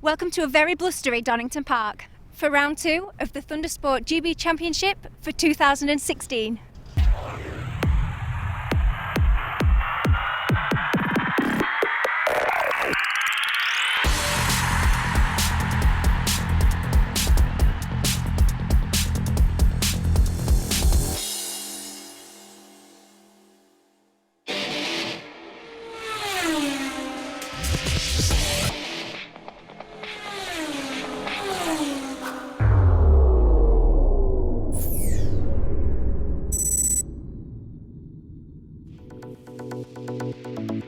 Welcome to a very blustery Donington Park for round 2 of the Thundersport GB Championship for 2016.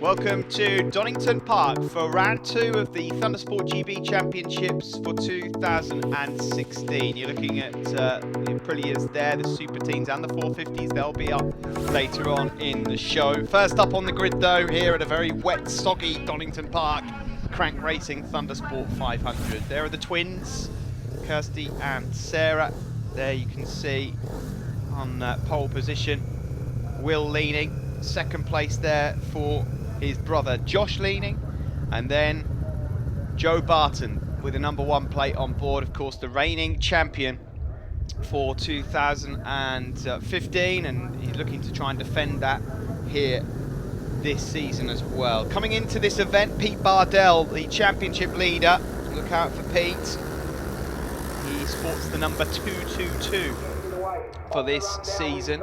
Welcome to Donington Park for round 2 of the Thundersport GB Championships for 2016. You're looking at the Aprilias there, the Superteens and the 450s. They'll be up later on in the show. First up on the grid though, here at a very wet, soggy Donington Park, Crank Racing Thundersport 500. There are the twins, Kirsty and Sarah. There you can see on pole position, Will leaning, second place there for his brother Josh leaning, and then Joe Barton with a number 1 plate on board, of course the reigning champion for 2015, and he's looking to try and defend that here this season as well. Coming into this event, Pete Bardell, the championship leader. Look out for Pete. He sports the number 222 for this season.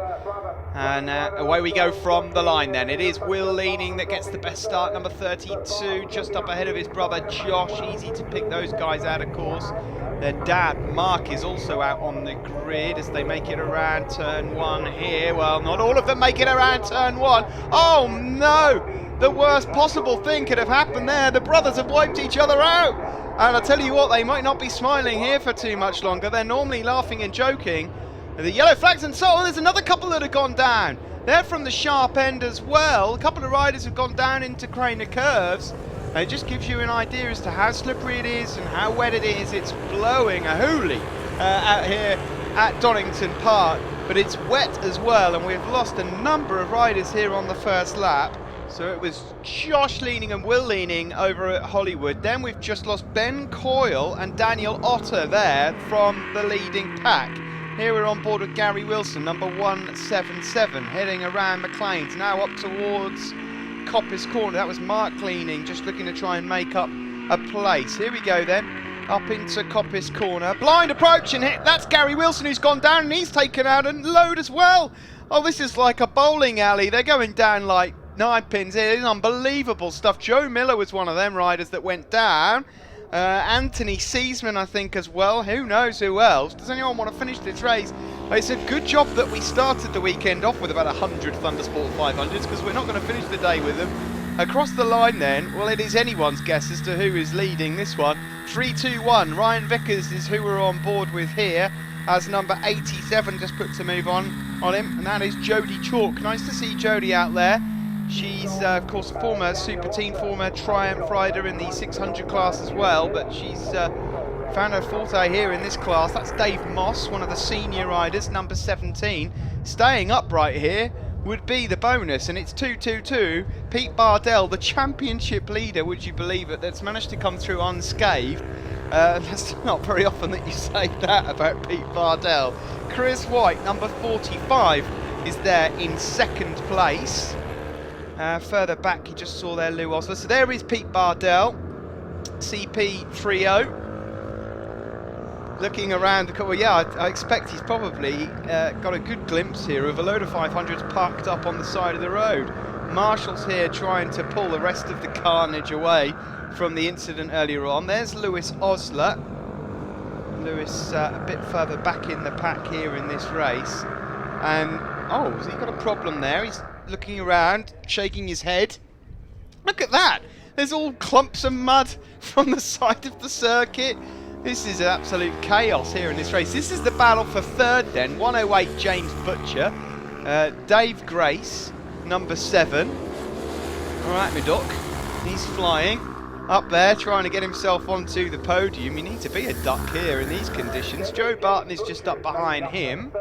And away we go from the line then. It is Will leaning that gets the best start, number 32, just up ahead of his brother Josh. Easy to pick those guys out, of course. Their dad, Mark, is also out on the grid as they make it around turn 1 here. Well, not all of them make it around turn 1. Oh no! The worst possible thing could have happened there. The brothers have wiped each other out. And I'll tell you what, they might not be smiling here for too much longer. They're normally laughing and joking. The yellow flags, and so there's another couple that have gone down. They're from the sharp end as well. A couple of riders have gone down into Craner curves. And it just gives you an idea as to how slippery it is and how wet it is. It's blowing a hoolie out here at Donington Park, but it's wet as well, and we've lost a number of riders here on the first lap. So it was Josh leaning and Will leaning over at Hollywood. Then we've just lost Ben Coyle and Daniel Otter there from the leading pack. Here we're on board with Gary Wilson, number 177, heading around McLean's, now up towards Coppice Corner. That was Mark leaning, just looking to try and make up a place. Here we go then, up into Coppice Corner. Blind approach, and that's Gary Wilson who's gone down, and he's taken out a load as well. Oh, this is like a bowling alley. They're going down like 9 pins. It is unbelievable stuff. Joe Miller was one of them riders that went down. Anthony Seesman, I think, as well. Who knows who else? Does anyone want to finish this race? It's a good job that we started the weekend off with about 100 Thundersport 500s, because we're not going to finish the day with them. Across the line then, well, it is anyone's guess as to who is leading this one. 3-2-1. Ryan Vickers is who we're on board with here, as number 87 just put to move on him, and that is Jodie Chalk. Nice to see Jodie out there. She's, of course, a former Superteen, former Triumph rider in the 600 class as well, but she's found her forte here in this class. That's Dave Moss, one of the senior riders, number 17. Staying upright here would be the bonus, and it's 2-2-2. Pete Bardell, the championship leader, would you believe it, that's managed to come through unscathed. That's not very often that you say that about Pete Bardell. Chris White, number 45, is there in second place. Further back, you just saw there Lou Osler. So there is Pete Bardell, CP30. Looking around the corner, yeah, I expect he's probably got a good glimpse here of a load of 500s parked up on the side of the road. Marshall's here trying to pull the rest of the carnage away from the incident earlier on. There's Lewis Osler. Lewis a bit further back in the pack here in this race. And, oh, has he got a problem there? He's looking around, shaking his head. Look at that! There's all clumps of mud from the side of the circuit. This is absolute chaos here in this race. This is the battle for third then. 108 James Butcher. Dave Grace, number 7. Alright, my duck. He's flying up there, trying to get himself onto the podium. You need to be a duck here in these conditions. Joe Barton is just up behind him.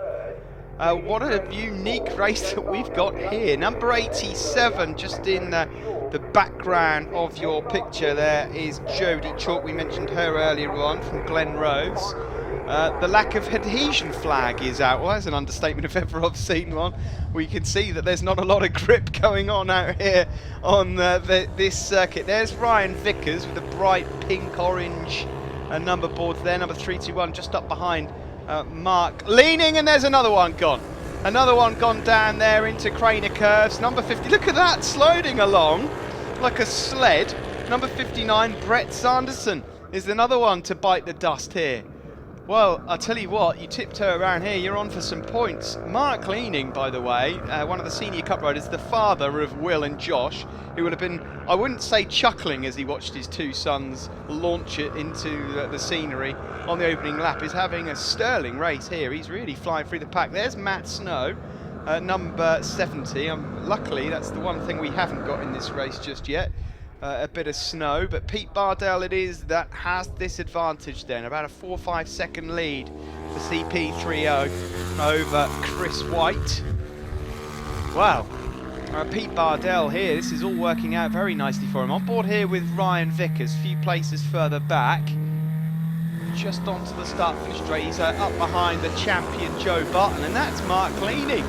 What a unique race that we've got here. Number 87 just in the background of your picture there is Jodie Chalk. We mentioned her earlier on from Glen Rose. The lack of adhesion flag is out. Well, that's an understatement if ever I've seen one. We can see that there's not a lot of grip going on out here on this circuit. There's Ryan Vickers with the bright pink-orange number boards there. Number 321 just up behind Mark leaning, and there's another one gone. Another one gone down there into Craner Curves. Number 50, look at that, sliding along like a sled. Number 59, Brett Sanderson, is another one to bite the dust here. Well, I'll tell you what, you tipped her around here, you're on for some points. Mark Leaning, by the way, one of the senior cup riders, the father of Will and Josh, who would have been, I wouldn't say chuckling as he watched his two sons launch it into the scenery on the opening lap, is having a sterling race here. He's really flying through the pack. There's Matt Snow, number 70. Luckily, that's the one thing we haven't got in this race just yet. A bit of snow, but Pete Bardell it is that has this advantage then, about a 4 or 5 second lead for CP30 over Chris White. Wow, Pete Bardell here, this is all working out very nicely for him. On board here with Ryan Vickers, a few places further back, just onto the start-finish straight. He's up behind the champion Joe Barton, and that's Mark Leaning.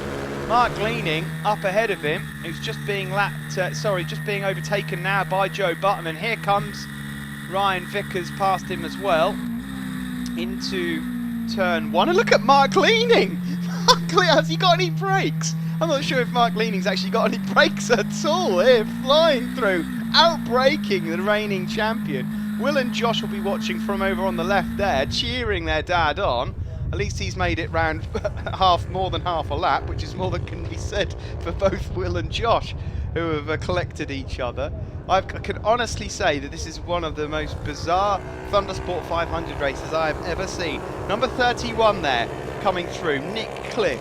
Mark Leaning up ahead of him, who's just being just being overtaken now by Joe Button, and here comes Ryan Vickers past him as well into turn 1. And look at Mark Leaning! Has he got any brakes? I'm not sure if Mark Leaning's actually got any brakes at all here, flying through, out-braking the reigning champion. Will and Josh will be watching from over on the left there, cheering their dad on. At least he's made it round more than half a lap, which is more than can be said for both Will and Josh, who have collected each other. I can honestly say that this is one of the most bizarre Thundersport 500 races I have ever seen. Number 31 there, coming through, Nick Cliff.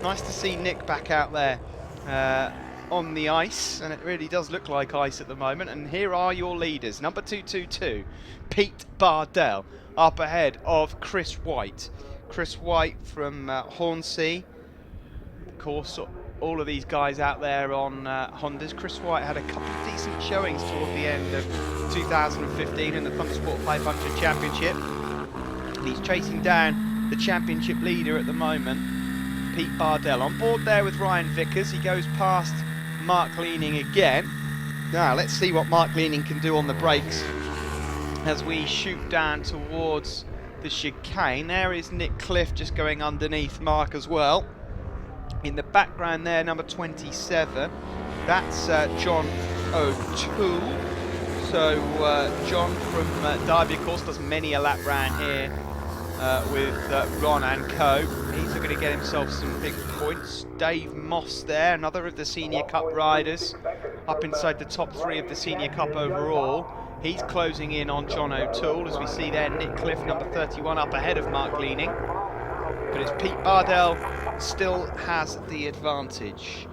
Nice to see Nick back out there on the ice, and it really does look like ice at the moment. And here are your leaders. Number 222, Pete Bardell, up ahead of Chris White. Chris White from Hornsea. Of course, all of these guys out there on Hondas. Chris White had a couple of decent showings toward the end of 2015 in the Thundersport 500 Championship. And he's chasing down the championship leader at the moment, Pete Bardell. On board there with Ryan Vickers. He goes past Mark Leaning again. Now, let's see what Mark Leaning can do on the brakes as we shoot down towards the chicane. There is Nick Cliff just going underneath Mark as well. In the background there, number 27, that's John O'Toole. So John from Derby, of course, does many a lap round here with Ron and co. He's going to get himself some big points. Dave Moss there, another of the Senior Cup riders, up inside the top 3 of the Senior Cup overall. He's closing in on John O'Toole, as we see there, Nick Cliff, number 31, up ahead of Mark Leaning. But it's Pete Bardell still has the advantage.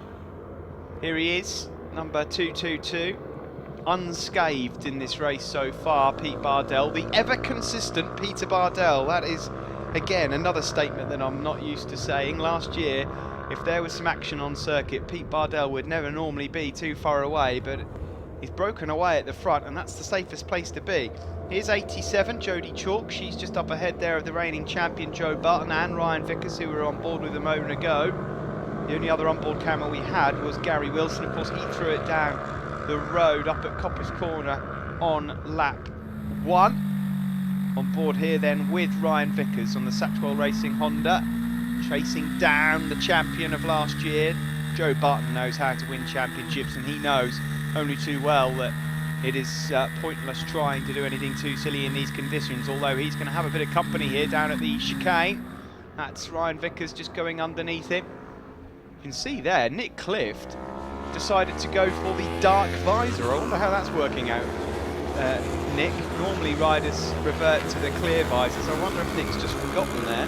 Here he is, number 222, unscathed in this race so far, Pete Bardell. The ever-consistent Peter Bardell. That is, again, another statement that I'm not used to saying. Last year, if there was some action on circuit, Pete Bardell would never normally be too far away, but he's broken away at the front, and that's the safest place to be. Here's 87, Jodie Chalk. She's just up ahead there of the reigning champion Joe Barton and Ryan Vickers, who were on board with a moment ago. The only other onboard camera we had was Gary Wilson. Of course, he threw it down the road up at Copper's Corner on lap 1. On board here then with Ryan Vickers on the Satchwell Racing Honda, chasing down the champion of last year. Joe Barton knows how to win championships, and he knows only too well that it is pointless trying to do anything too silly in these conditions, although he's going to have a bit of company here down at the chicane. That's Ryan Vickers just going underneath him. You can see there, Nick Cliff decided to go for the dark visor. I wonder how that's working out, Nick. Normally riders revert to the clear visors. I wonder if Nick's just forgotten there.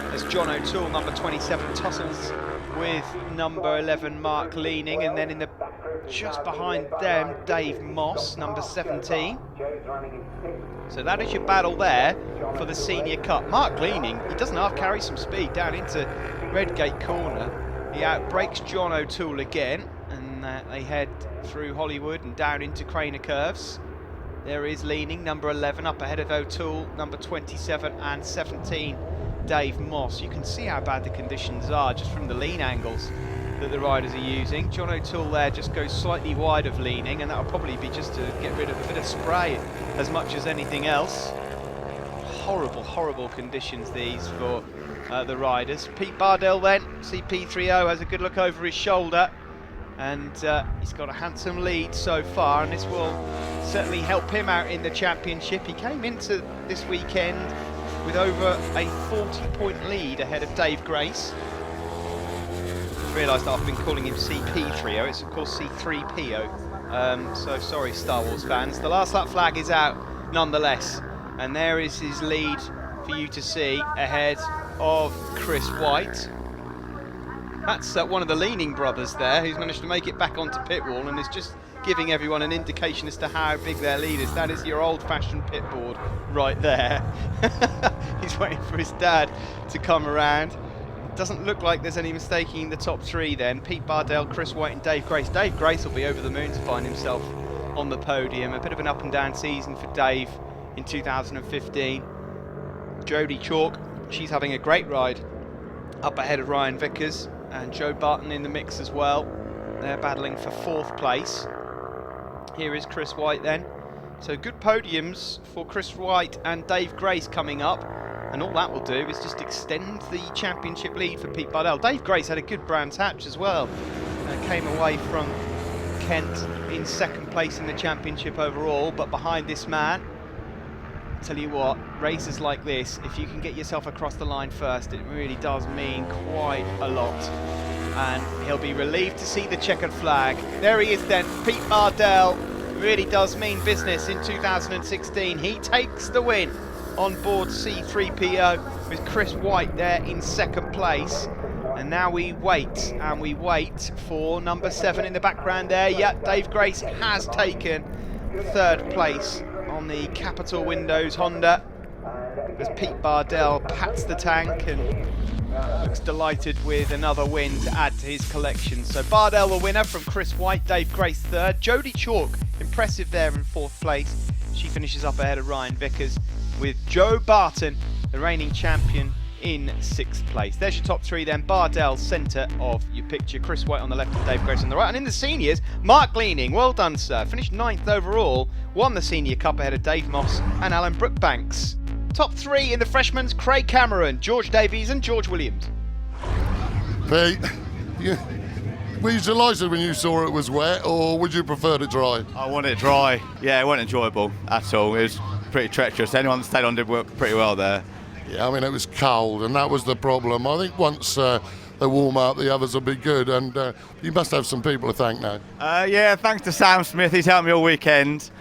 There's John O'Toole, number 27, tussles with number 11, Mark Leaning, and then in the just behind them, Dave Moss, number 17. So that is your battle there for the Senior Cup. Mark Leaning, he doesn't half carry some speed down into Redgate Corner. He outbrakes John O'Toole again, and they head through Hollywood and down into Craner Curves. There is Leaning, number 11, up ahead of O'Toole, number 27 and 17, Dave Moss. You can see how bad the conditions are just from the lean angles that the riders are using. John O'Toole there just goes slightly wide of Leaning, and that'll probably be just to get rid of a bit of spray as much as anything else. Horrible, horrible conditions these for the riders. Pete Bardell then, CP30, has a good look over his shoulder, and he's got a handsome lead so far, and this will certainly help him out in the championship. He came into this weekend with over a 40-point lead ahead of Dave Grace. Realised that I've been calling him CP30, it's of course C3PO, so sorry Star Wars fans. The last lap flag is out nonetheless, and there is his lead for you to see ahead of Chris White. That's one of the Leaning brothers there, who's managed to make it back onto pit wall and is just giving everyone an indication as to how big their lead is. That is your old-fashioned pit board right there. He's waiting for his dad to come around. Doesn't look like there's any mistaking the top three then. Pete Bardell, Chris White and Dave Grace. Dave Grace will be over the moon to find himself on the podium. A bit of an up and down season for Dave in 2015. Jodie Chalk, she's having a great ride up ahead of Ryan Vickers, and Joe Barton in the mix as well. They're battling for 4th place. Here is Chris White then. So good podiums for Chris White and Dave Grace coming up, and all that will do is just extend the championship lead for Pete Bardell. Dave Grace had a good Brands Hatch as well. Came away from Kent in 2nd place in the championship overall, but behind this man, tell you what, races like this, if you can get yourself across the line first, it really does mean quite a lot. And he'll be relieved to see the checkered flag. There he is then, Pete Bardell. Really does mean business in 2016. He takes the win on board C3PO with Chris White there in 2nd place. And now we wait, and we wait for number 7 in the background there. Yeah, Dave Grace has taken 3rd place on the Capital Windows Honda, as Pete Bardell pats the tank and looks delighted with another win to add to his collection. So Bardell the winner from Chris White, Dave Grace 3rd. Jodie Chalk, impressive there in 4th place. She finishes up ahead of Ryan Vickers, with Joe Barton, the reigning champion, in 6th place. There's your top 3 then. Bardell, centre of your picture. Chris White on the left and Dave Grace on the right. And in the seniors, Mark Leaning, well done sir. Finished 9th overall, won the Senior Cup ahead of Dave Moss and Alan Brookbanks. Top 3 in the freshmen's, Craig Cameron, George Davies and George Williams. Pete, were you delighted when you saw it was wet, or would you prefer it dry? I want it dry. Yeah, it wasn't enjoyable at all. It was pretty treacherous. Anyone that stayed on did work pretty well there. Yeah, I mean, it was cold, and that was the problem. I think once they warm up, the others will be good, and you must have some people to thank now. Yeah, thanks to Sam Smith. He's helped me all weekend.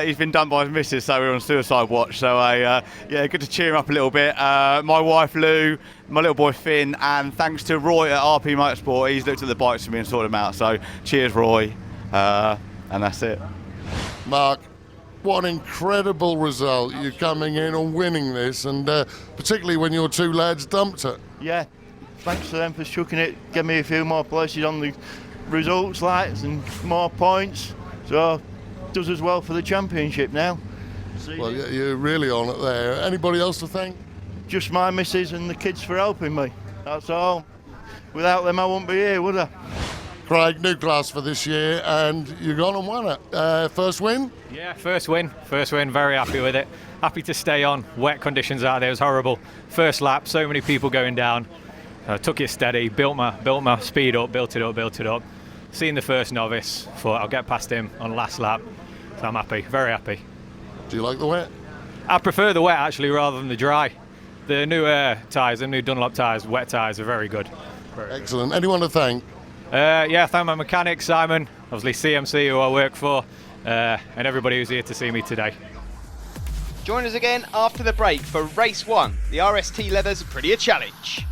He's been done by his missus, so we were on suicide watch. So yeah, good to cheer him up a little bit. My wife Lou, my little boy Finn, and thanks to Roy at RP Motorsport. He's looked at the bikes for me and sorted them out. So cheers, Roy, and that's it. Mark, what an incredible result. You're coming in and winning this, and particularly when your 2 lads dumped it. Yeah, thanks to them for chucking it, give me a few more places on the results lights and more points. So does as well for the championship now. Well, you're really on it there. Anybody else to thank? Just my missus and the kids for helping me. That's all. Without them, I wouldn't be here, would I? Craig, new class for this year, and you gone and won it. First win? Yeah, first win, very happy with it. Happy to stay on. Wet conditions out there was horrible. First lap, so many people going down. Took it steady, built my speed up, built it up. Seeing the first novice, thought I'll get past him on last lap. So I'm happy, very happy. Do you like the wet? I prefer the wet actually rather than the dry. The new tyres, the new Dunlop tyres, wet tyres are very good. Excellent. Anyone to thank? Yeah, thank my mechanic Simon, obviously CMC who I work for, and everybody who's here to see me today. Join us again after the break for race 1, the RST Leathers Aprilia Challenge.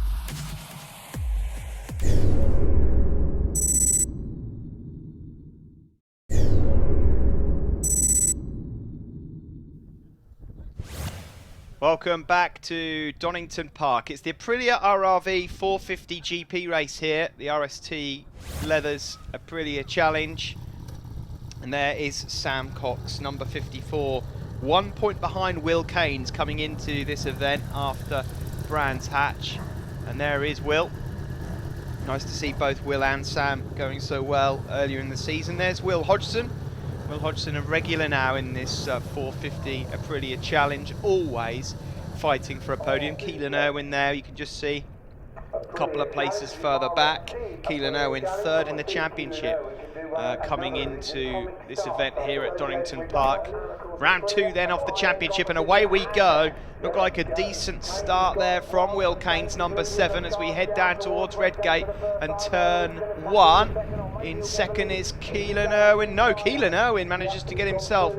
Welcome back to Donington Park. It's the Aprilia RRV 450 GP race here, the RST Leathers Aprilia Challenge. And there is Sam Cox, number 54. 1 point behind Will Keynes coming into this event after Brands Hatch. And there is Will. Nice to see both Will and Sam going so well earlier in the season. There's Will Hodgson. Will Hodgson, a regular now in this 450 Aprilia Challenge, always fighting for a podium. Keelan Irwin there, you can just see a couple of places further back. Keelan Irwin third in the championship, coming into this event here at Donington Park. Round 2 then off the championship, and away we go. Looked like a decent start there from Will Keynes, number 7, as we head down towards Redgate and turn 1. In second is Keelan Irwin. No, Keelan Irwin manages to get himself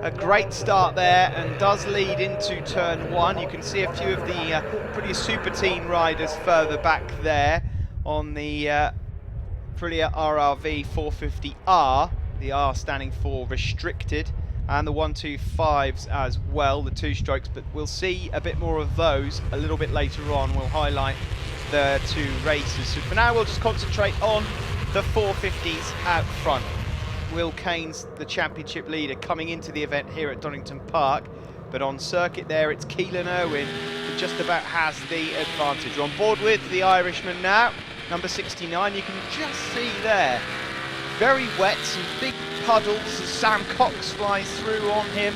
a great start there and does lead into turn 1. You can see a few of the Aprilia Superteen riders further back there on the Aprilia RRV 450R. The R standing for restricted, and the 125s as well, the 2-strokes, but we'll see a bit more of those a little bit later on. We'll highlight the 2 races. So for now, we'll just concentrate on the 450s out front. Will Keynes, the championship leader, coming into the event here at Donington Park, but on circuit there, it's Keelan Irwin who just about has the advantage. We're on board with the Irishman now, number 69. You can just see there, very wet, some big puddles as Sam Cox flies through on him.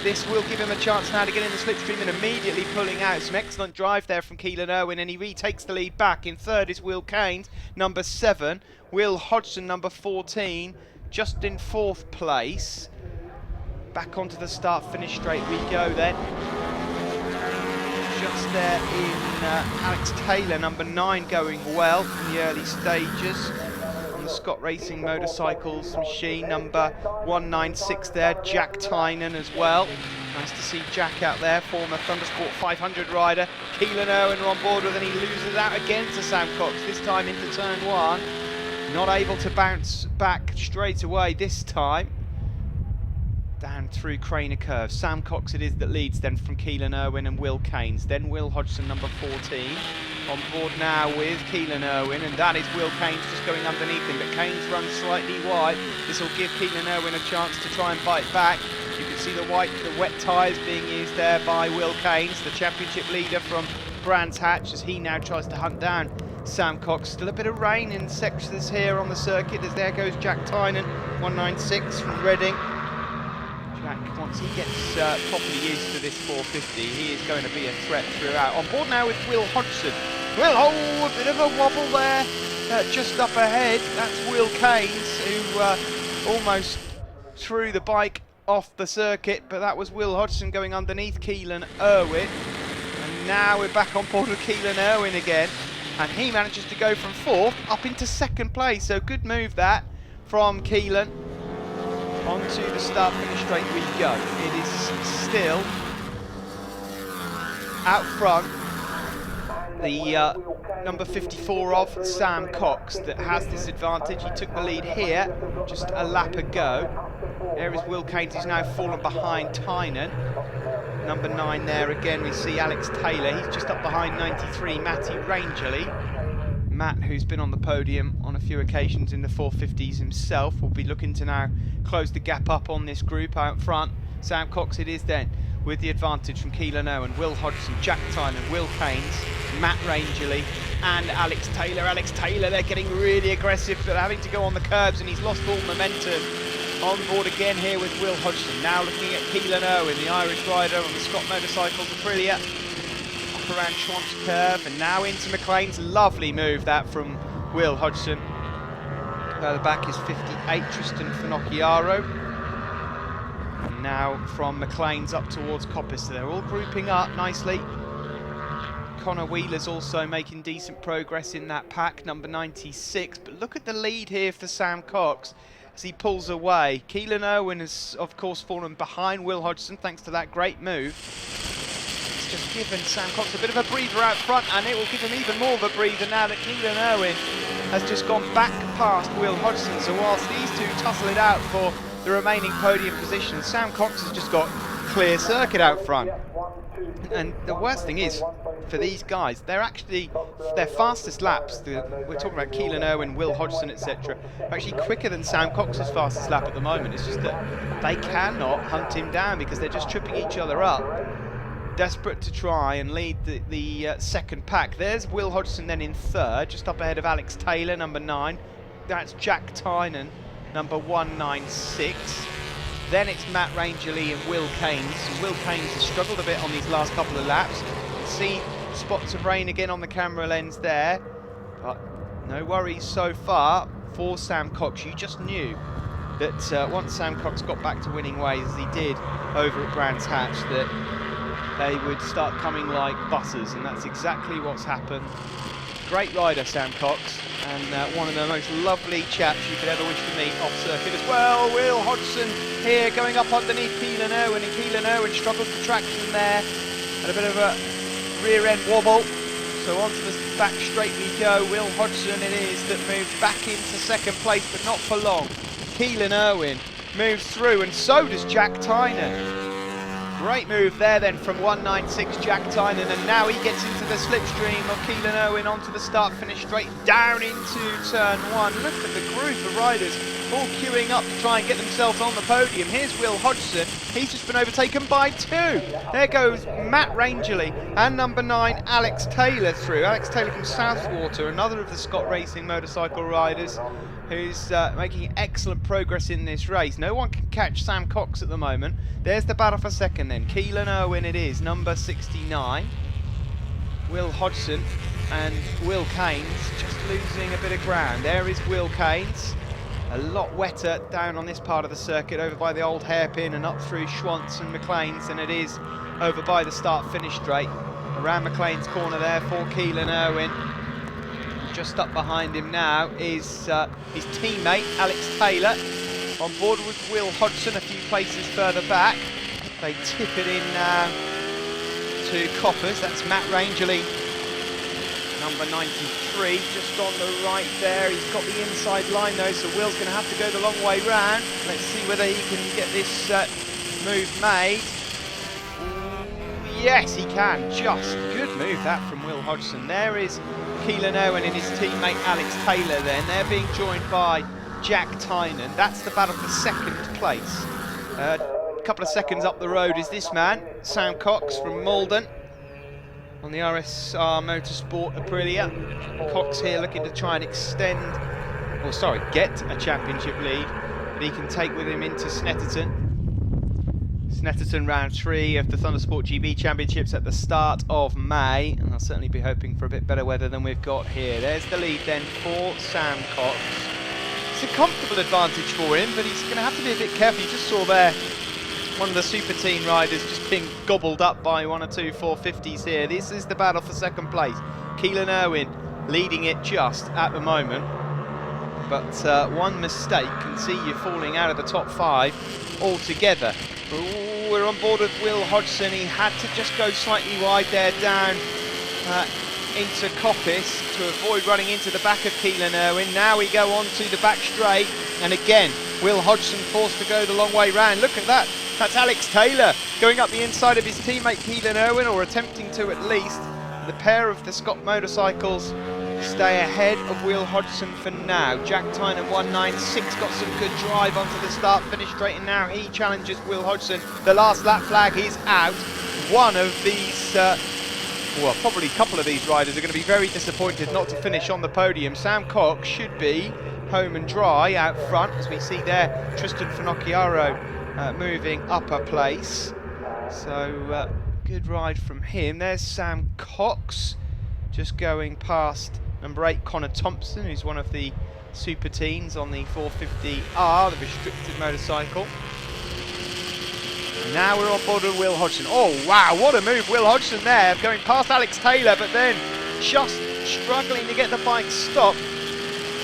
This will give him a chance now to get in the slipstream and immediately pulling out. Some excellent drive there from Keelan Irwin, and he retakes the lead back. In third is Will Keynes, number 7. Will Hodgson, number 14, just in 4th place. Back onto the start-finish straight we go then. Just there in Alex Taylor, number 9, going well in the early stages. The Scott Racing Motorcycles machine, number 196 there, Jack Tynan as well. Nice to see Jack out there, former Thundersport 500 rider. Keelan Irwin are on board with, and he loses out again to Sam Cox, this time into turn 1. Not able to bounce back straight away this time. Down through Craner Curve. Sam Cox it is that leads then from Keelan Irwin and Will Keynes. Then Will Hodgson, number 14. On board now with Keelan Irwin, and that is Will Keynes just going underneath him, but Keynes runs slightly wide. This will give Keelan Irwin a chance to try and bite back. You can see the wet tyres being used there by Will Keynes, the championship leader from Brands Hatch, as he now tries to hunt down Sam Cox. Still a bit of rain in sections here on the circuit, as there goes Jack Tynan, 196 from Reading. Jack, once he gets properly used to this 450, he is going to be a threat throughout. On board now with Will Hodgson. Will, oh, a bit of a wobble there, just up ahead. That's Will Keynes, who almost threw the bike off the circuit, but that was Will Hodgson going underneath Keelan Irwin. And now we're back on board with Keelan Irwin again, and he manages to go from 4th up into 2nd place. So good move that from Keelan. Onto the start finish straight we go. It is still out front the number 54 of Sam Cox that has this advantage. He took the lead here just a lap ago. There is Will Keynes, who's now fallen behind Tynan. Number 9 there again, we see Alex Taylor. He's just up behind 93, Matty Rangeley. Matt, who's been on the podium on a few occasions in the 450s himself, will be looking to now close the gap up on this group out front. Sam Cox it is then, with the advantage from Keelan Irwin, Will Hodgson, Jack Tynan, Will Keynes, Matt Rangeley and Alex Taylor. Alex Taylor, they're getting really aggressive, but having to go on the curbs, and he's lost all momentum. On board again here with Will Hodgson. Now looking at Keelan Irwin, the Irish rider on the Scott Motorcycles Aprilia. Around Schwantz Curve, and now into McLean's. Lovely move that from Will Hodgson. Further back is 58, Tristan Finocchiaro. And now from McLean's up towards Coppice. So they're all grouping up nicely. Connor Wheeler's also making decent progress in that pack, number 96. But look at the lead here for Sam Cox as he pulls away. Keelan Irwin has, of course, fallen behind Will Hodgson thanks to that great move. Just given Sam Cox a bit of a breather out front, and it will give him even more of a breather now that Keelan Irwin has just gone back past Will Hodgson. So whilst these two tussle it out for the remaining podium positions, Sam Cox has just got clear circuit out front. And the worst thing is, for these guys, they're actually, their fastest laps, we're talking about Keelan Irwin, Will Hodgson, etc., are actually quicker than Sam Cox's fastest lap at the moment. It's just that they cannot hunt him down because they're just tripping each other up. Desperate to try and lead the second pack. There's Will Hodgson then in third, just up ahead of Alex Taylor, number 9. That's Jack Tynan, number 196. Then it's Matt Rangeley and Will Keynes. Will Keynes has struggled a bit on these last couple of laps. See spots of rain again on the camera lens there, but no worries so far for Sam Cox. You just knew that once Sam Cox got back to winning ways, as he did over at Brands Hatch, that they would start coming like buses, and that's exactly what's happened. Great rider, Sam Cox, and one of the most lovely chaps you could ever wish to meet off circuit as well. Will Hodgson here going up underneath Keelan Irwin, and Keelan Irwin struggled for traction there. Had a bit of a rear end wobble, so onto the back straight we go. Will Hodgson it is that moves back into second place, but not for long. Keelan Irwin moves through, and so does Jack Tynan. Great move there then from 196 Jack Tynan, and now he gets into the slipstream of Keelan Irwin onto the start finish straight down into turn 1. Look at the group of riders all queuing up to try and get themselves on the podium. Here's Will Hodgson, he's just been overtaken by 2. There goes Matt Rangeley and number 9 Alex Taylor through. Alex Taylor from Southwater, another of the Scott Racing motorcycle riders who's making excellent progress in this race. No one can catch Sam Cox at the moment. There's the battle for second then. Keelan Irwin it is, number 69. Will Hodgson and Will Keynes just losing a bit of ground. There is Will Keynes. A lot wetter down on this part of the circuit, over by the old hairpin and up through Schwantz and McLean's, than it is over by the start-finish straight. Around McLean's corner there for Keelan Irwin. Just up behind him now is his teammate Alex Taylor, on board with Will Hodgson a few places further back. They tip it in now to Coppers. That's Matt Rangeley, number 93, just on the right there. He's got the inside line though, so Will's going to have to go the long way round. Let's see whether he can get this move made. Yes, he can. Just good move that from Will Hodgson. There is Keelan Irwin and his teammate Alex Taylor then. They're being joined by Jack Tynan. That's the battle for second place. A couple of seconds up the road is this man, Sam Cox from Malden, on the RSR Motorsport Aprilia. Cox here looking to try and get a championship lead that he can take with him into Snetterton. Snetterton round 3 of the Thundersport GB Championships at the start of May, and I'll certainly be hoping for a bit better weather than we've got here. There's the lead then for Sam Cox. It's a comfortable advantage for him, but he's going to have to be a bit careful. You just saw there one of the Superteen riders just being gobbled up by 1 or 2 450s here. This is the battle for second place. Keelan Irwin leading it just at the moment, but one mistake can see you falling out of the top 5 altogether. Ooh, we're on board with Will Hodgson. He had to just go slightly wide there down into Coppice to avoid running into the back of Keelan Irwin. Now we go on to the back straight, and again Will Hodgson forced to go the long way round. Look at that, that's Alex Taylor going up the inside of his teammate Keelan Irwin, or attempting to at least. The pair of the Scott motorcycles stay ahead of Will Hodgson for now. Jack Tynan 196 got some good drive onto the start finish straight, and now he challenges Will Hodgson. The last lap flag is out. One of these well, probably a couple of these riders are going to be very disappointed not to finish on the podium. Sam Cox should be home and dry out front, as we see there Tristan Finocchiaro moving up a place. So good ride from him. There's Sam Cox just going past number 8 Connor Thompson, who's one of the Superteens on the 450R, the restricted motorcycle. Now we're on board with Will Hodgson. Oh wow, what a move, Will Hodgson there, going past Alex Taylor, but then just struggling to get the bike stopped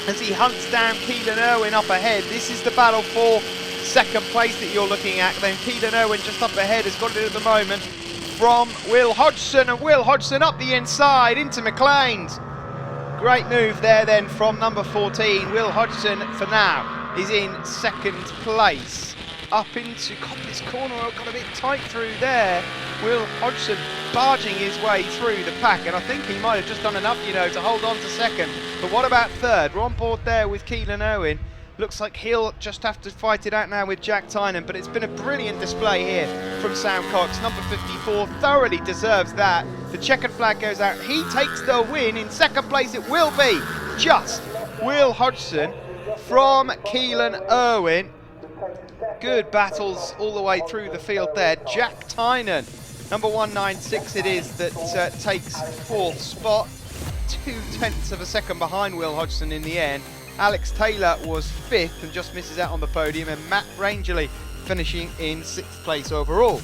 as he hunts down Keelan Irwin up ahead. This is the battle for second place that you're looking at. Then Keelan Irwin just up ahead has got it at the moment from Will Hodgson, and Will Hodgson up the inside into McLean's. Great move there then from number 14. Will Hodgson for now is in second place. up into this corner. Got a bit tight through there. Will Hodgson barging his way through the pack, and I think he might have just done enough, you know, to hold on to second. But what about third? We're on board there with Keelan Owen. Looks like he'll just have to fight it out now with Jack Tynan, but it's been a brilliant display here from Sam Cox. Number 54 thoroughly deserves that. The checkered flag goes out. He takes the win. In second place it will be just Will Hodgson from Keelan Owen. Good battles all the way through the field there. Jack Tynan, number 196 it is, that takes fourth spot. 0.2 of a second behind Will Hodgson in the end. Alex Taylor was fifth and just misses out on the podium, and Matt Rangeley finishing in sixth place overall.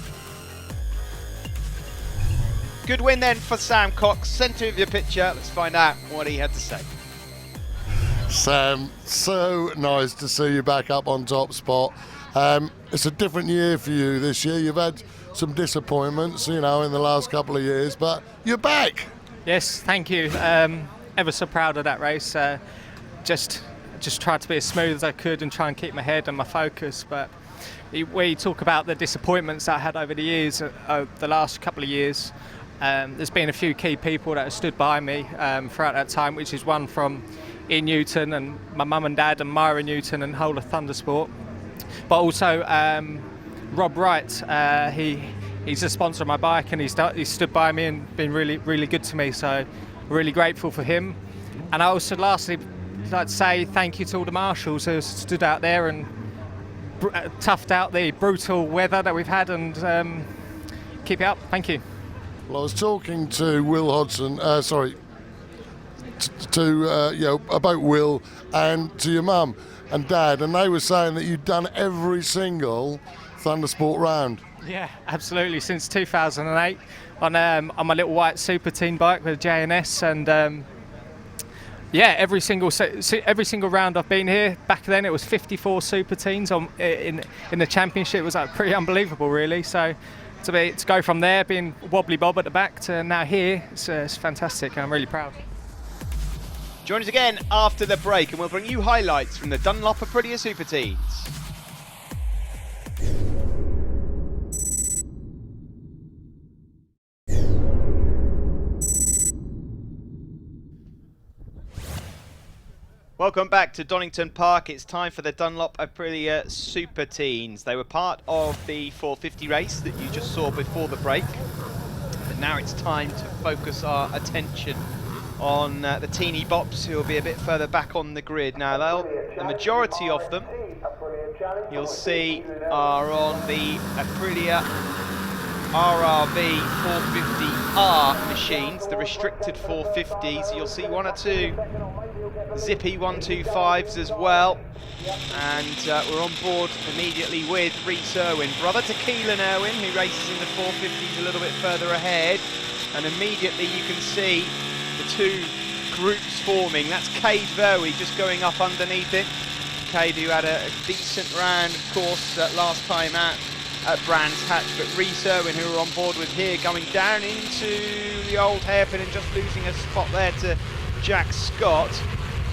Good win then for Sam Cox. Centre of your picture. Let's find out what he had to say. Sam, so nice to see you back up on top spot. It's a different year for you this year. You've had some disappointments, you know, in the last couple of years, but you're back. Yes, thank you. Ever so proud of that race. Just tried to be as smooth as I could and try and keep my head and my focus. But we talk about the disappointments I had over the years, the last couple of years. There's been a few key people that have stood by me throughout that time, which is one from Ian Newton and my mum and dad and Myra Newton and whole of Thundersport. But also Rob Wright, he's a sponsor of my bike, and he's stood by me and been really, really good to me. So really grateful for him. And I also lastly like to say thank you to all the marshals who stood out there and toughed out the brutal weather that we've had, and keep it up. Thank you. Well, I was talking to Will Hodgson, about Will and to your mum and dad, and they were saying that you'd done every single Thundersport round. Yeah, absolutely. Since 2008 on my little white Superteen bike with a J&S, and yeah, every single round I've been here. Back then it was 54 Superteens in the championship. It was like pretty unbelievable, really. So to go from there, being wobbly bob at the back, to now here, it's fantastic, and I'm really proud. Join us again after the break, and we'll bring you highlights from the Dunlop Aprilia Superteens. Welcome back to Donington Park. It's time for the Dunlop Aprilia Superteens. They were part of the 450 race that you just saw before the break. But now it's time to focus our attention on the teeny bops, who will be a bit further back on the grid. Now, the majority of them, you'll see, are on the Aprilia RRV 450R machines, the restricted 450s. You'll see one or two zippy 125s as well, and we're on board immediately with Rhys Irwin, brother to Keelan Irwin, who races in the 450s a little bit further ahead, and immediately you can see the two groups forming. That's Cade Verwey just going up underneath it. Cade, who had a decent round, of course, last time out at Brands Hatch, but Rhys Irwin, who we're on board with here, going down into the old hairpin and just losing a spot there to Jack Scott.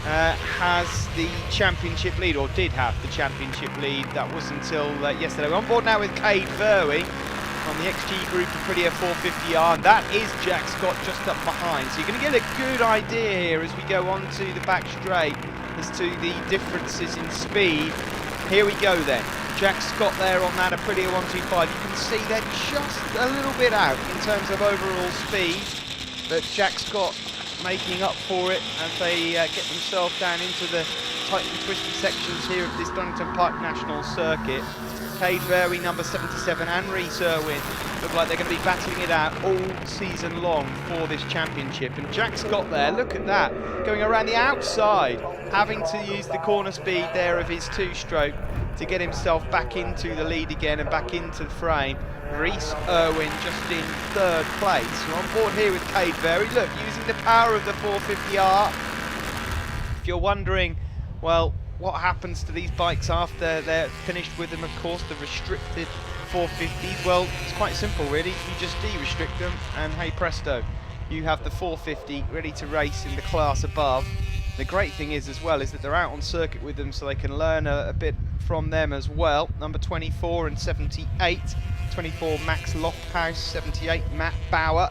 Has the championship lead, or did have the championship lead. That was until yesterday. We're on board now with Cade Verwey on the XG Group Aprilia 450R. That is Jack Scott just up behind. So you're going to get a good idea here as we go on to the back straight as to the differences in speed. Here we go then. Jack Scott there on that Aprilia 125. You can see they're just a little bit out in terms of overall speed, but Jack Scott making up for it as they get themselves down into the tight and twisty sections here of this Donington Park National Circuit. Cade Verwey, number 77, and Rhys Irwin look like they're going to be battling it out all season long for this championship. And Jack Scott there, look at that, going around the outside, having to use the corner speed there of his two-stroke to get himself back into the lead again and back into the frame. Rhys Irwin just in third place. We're on board here with Cade Verwey. Look, using the power of the 450R. If you're wondering, well, what happens to these bikes after they're finished with them, of course, the restricted 450s? Well, it's quite simple, really. You just de-restrict them, and hey presto, you have the 450 ready to race in the class above. The great thing is, as well, is that they're out on circuit with them, so they can learn a bit from them as well. Number 24 and 78. 24 Max Lofthouse, 78 Matt Bauer.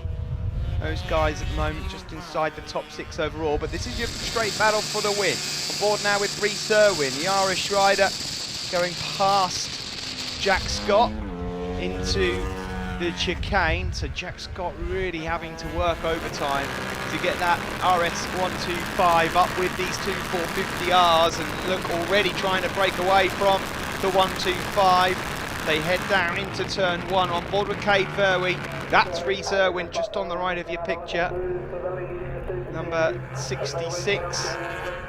Those guys at the moment just inside the top 6 overall, but this is your straight battle for the win. On board now with Rhys Irwin, the Irish rider, going past Jack Scott into the chicane. So Jack Scott really having to work overtime to get that RS 125 up with these two 450Rs, and look, already trying to break away from the 125. They head down into turn 1 on board with Cade Verwey. That's Rhys Irwin just on the right of your picture. Number 66.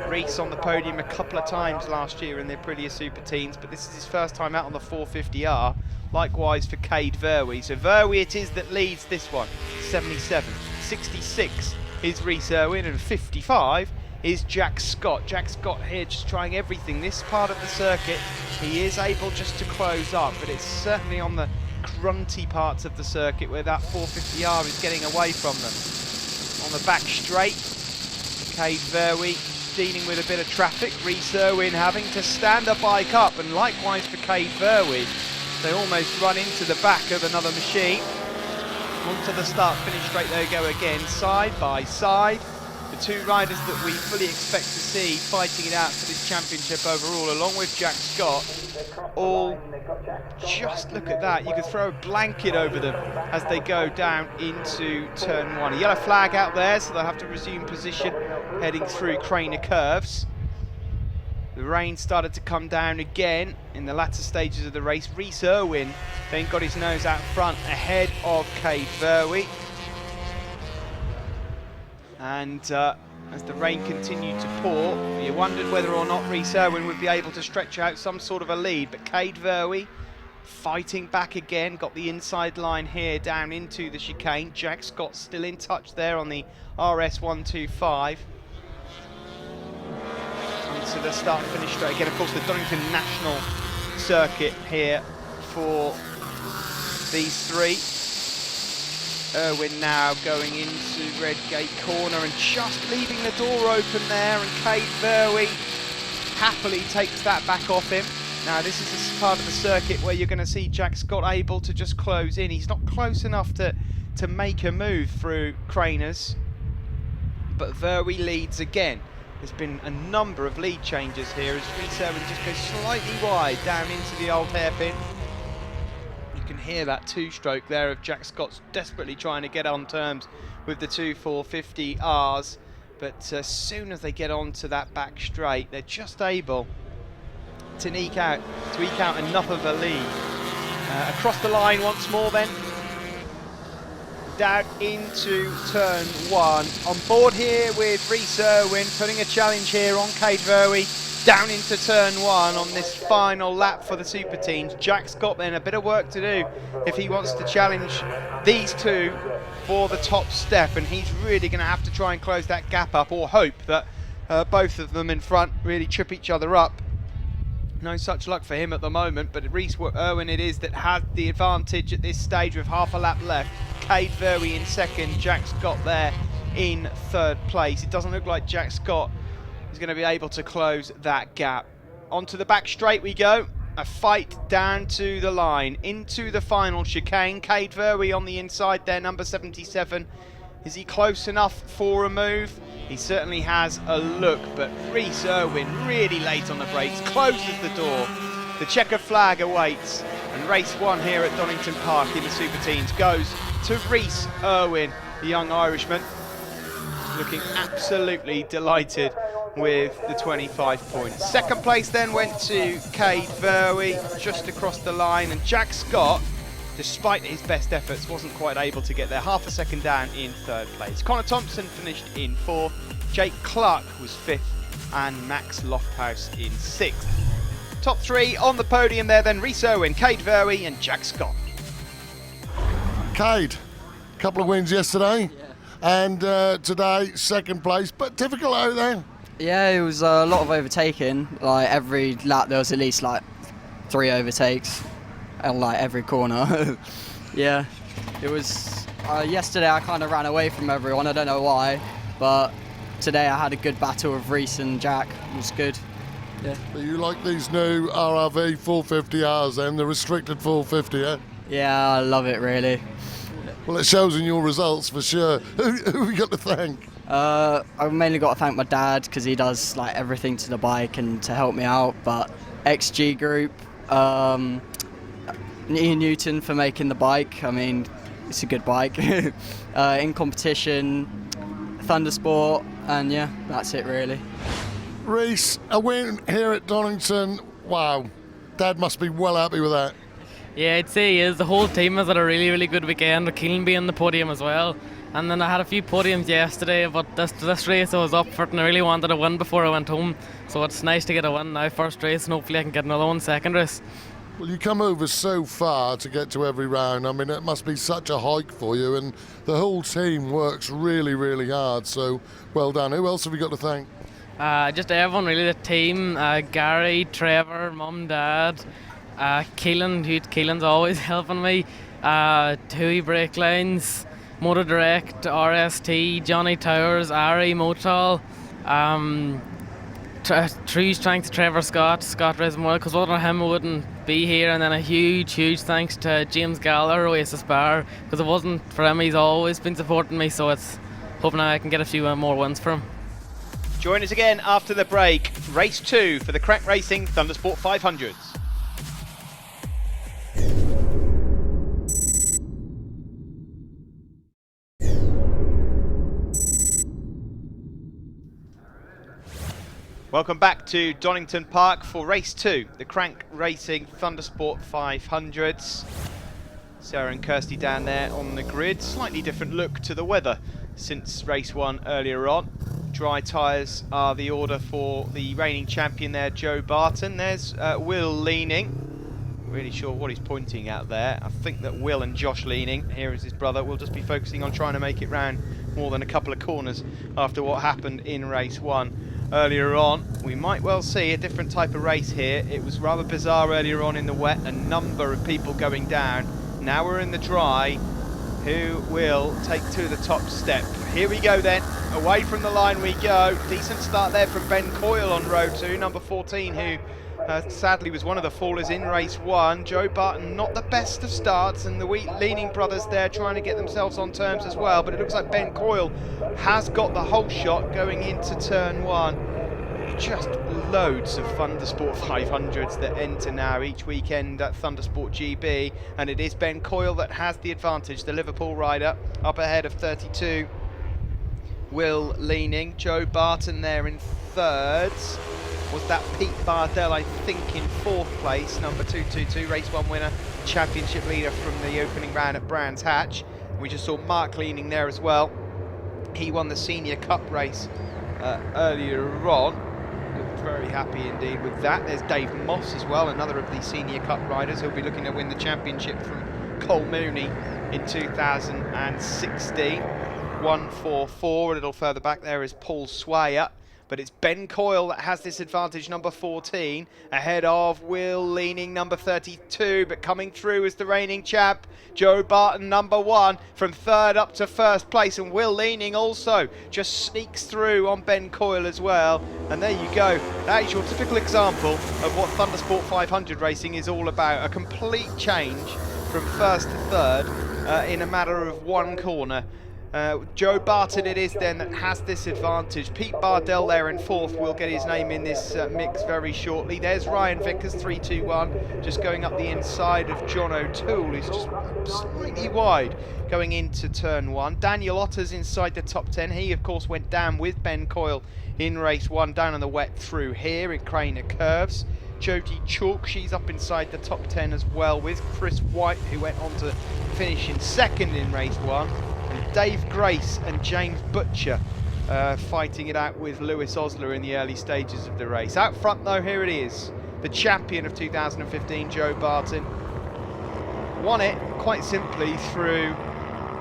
Rhys on the podium a couple of times last year in the Aprilia Superteens, but this is his first time out on the 450R. Likewise for Cade Verwey. So Verwey it is that leads this one, 77. 66 is Rhys Irwin, and 55 is Jack Scott. Jack Scott here just trying everything. This part of the circuit, he is able just to close up, but it's certainly on the grunty parts of the circuit where that 450R is getting away from them. On the back straight, Cade Verwey dealing with a bit of traffic. Rhys Irwin having to stand the bike up, and likewise for Cade Verwey. They almost run into the back of another machine. Onto the start finish straight they go again, side by side. The two riders that we fully expect to see fighting it out for this championship overall, along with Jack Scott, all just look at that. You could throw a blanket over them as they go down into turn 1. A yellow flag out there, so they'll have to resume position heading through Craner Curves. The rain started to come down again in the latter stages of the race. Rhys Irwin then got his nose out front ahead of Cade Verwey. And as the rain continued to pour, you wondered whether or not Rhys Irwin would be able to stretch out some sort of a lead, but Cade Verwey fighting back again, got the inside line here down into the chicane. Jack Scott still in touch there on the RS 125. Onto the start finish straight again, of course the Donington National Circuit here for these three. Irwin now going into Redgate Corner and just leaving the door open there, and Cade Verwey happily takes that back off him. Now this is a part of the circuit where you're going to see Jack Scott able to just close in. He's not close enough to make a move through Craners, but Verwey leads again. There's been a number of lead changes here as Rhys Irwin just goes slightly wide down into the old hairpin. You can hear that two-stroke there of Jack Scott's desperately trying to get on terms with the two 450Rs, but as soon as they get onto that back straight, they're just able to eke out enough of a lead. Across the line once more then, down into turn 1. On board here with Rhys Irwin, putting a challenge here on Cade Verwey. Down into turn 1 on this final lap for the Superteens. Jack Scott then, a bit of work to do if he wants to challenge these two for the top step, and he's really going to have to try and close that gap up, or hope that both of them in front really trip each other up. No such luck for him at the moment, but Rhys Irwin it is that had the advantage at this stage with half a lap left. Cade Verwey in second, Jack Scott there in third place. It doesn't look like Jack Scott is going to be able to close that gap. Onto the back straight we go. A fight down to the line, into the final chicane. Cade Verwey on the inside there, number 77. Is he close enough for a move? He certainly has a look, but Rhys Irwin really late on the brakes, closes the door. The checker flag awaits, and race 1 here at Donington Park in the Superteens goes to Rhys Irwin, the young Irishman, looking absolutely delighted with the 25 points. Second place then went to Cade Verwey, just across the line, and Jack Scott, despite his best efforts, wasn't quite able to get there. Half a second down in third place. Connor Thompson finished in 4th, Jake Clark was 5th, and Max Lofthouse in 6th. Top 3 on the podium there then, Rhys Irwin, Cade Verwey and Jack Scott. Cade, a couple of wins yesterday, and today second place, but difficult out there. Yeah, it was a lot of overtaking. Like every lap there was at least like 3 overtakes, and like every corner. Yeah, it was. Yesterday I kind of ran away from everyone. I don't know why, but today I had a good battle with Rhys and Jack. It was good. Yeah. But you like these new RRV 450Rs then, the restricted 450, yeah? Yeah, I love it really. Well, it shows in your results for sure. Who we got to thank? I've mainly got to thank my dad because he does like everything to the bike and to help me out. But XG Group, Ian Newton for making the bike. I mean, it's a good bike. In competition, Thundersport, and yeah, that's it really. Reese, a win here at Donington. Wow, Dad must be well happy with that. Yeah, I'd say he is. The whole team has had a really, really good weekend. Keelan being on the podium as well. And then I had a few podiums yesterday, but this race I was up for it and I really wanted a win before I went home. So it's nice to get a win now, first race, and hopefully I can get another one second race. Well, you come over so far to get to every round. I mean, it must be such a hike for you, and the whole team works really, really hard. So well done. Who else have we got to thank? Just everyone really, the team, Gary, Trevor, Mum, Dad, Keelan, Keelan's always helping me, Tui Brake Lines, Motor Direct, RST, Johnny Towers, Ari, Motal, True Strength, Trevor Scott Reservoir, because without him I wouldn't be here. And then a huge thanks to James Gallagher, Oasis Bar, because if it wasn't for him, he's always been supporting me, so it's hoping I can get a few more wins for him. Join us again after the break. Race 2 for the Crank Racing Thundersport 500s. Welcome back to Donington Park for race 2, the Crank Racing Thundersport 500s. Sarah and Kirsty down there on the grid. Slightly different look to the weather since race 1 earlier on. Dry tyres are the order for the reigning champion there, Joe Barton. There's Will Leaning. Really sure what he's pointing at there. I think that Will and Josh Leaning, here is his brother, will just be focusing on trying to make it round more than a couple of corners after what happened in race 1 earlier on. We might well see a different type of race here. It was rather bizarre earlier on in the wet, a number of people going down. Now we're in the dry. Who will take to the top step? Here we go then, away from the line we go. Decent start there from Ben Coyle on row 2, number 14, who sadly was one of the fallers in race 1. Joe Barton, not the best of starts, and the Leaning brothers there trying to get themselves on terms as well, but it looks like Ben Coyle has got the whole shot going into turn 1. Just loads of Thundersport 500s that enter now each weekend at Thundersport GB, and it is Ben Coyle that has the advantage, the Liverpool rider, up ahead of 32. Will Leaning, Joe Barton there in third. Was that Pete Bardell, I think, in 4th place, number 222, race 1 winner, championship leader from the opening round at Brands Hatch. We just saw Mark Leaning there as well. He won the Senior Cup race earlier on. Looked very happy indeed with that. There's Dave Moss as well, another of the Senior Cup riders. He'll be looking to win the championship from Cole Mooney in 2016. 144, a little further back there is Paul Swayer. But it's Ben Coyle that has this advantage, number 14, ahead of Will Leaning, number 32, but coming through as the reigning champ, Joe Barton, number 1, from third up to first place, and Will Leaning also just sneaks through on Ben Coyle as well. And there you go, that is your typical example of what Thundersport 500 racing is all about, a complete change from first to third in a matter of one corner. Joe Barton it is then that has this advantage. Pete Bardell there in 4th will get his name in this mix very shortly. There's Ryan Vickers, 3-2-1, just going up the inside of John O'Toole, who's just slightly wide going into turn 1. Daniel Otter's inside the top 10. He, of course, went down with Ben Coyle in race 1, down on the wet through here in Craner Curves. Jodie Chalk, she's up inside the top 10 as well, with Chris White, who went on to finish in 2nd in race 1. Dave Grace and James Butcher fighting it out with Lewis Osler in the early stages of the race. Out front though, here it is, the champion of 2015, Joe Barton. Won it quite simply through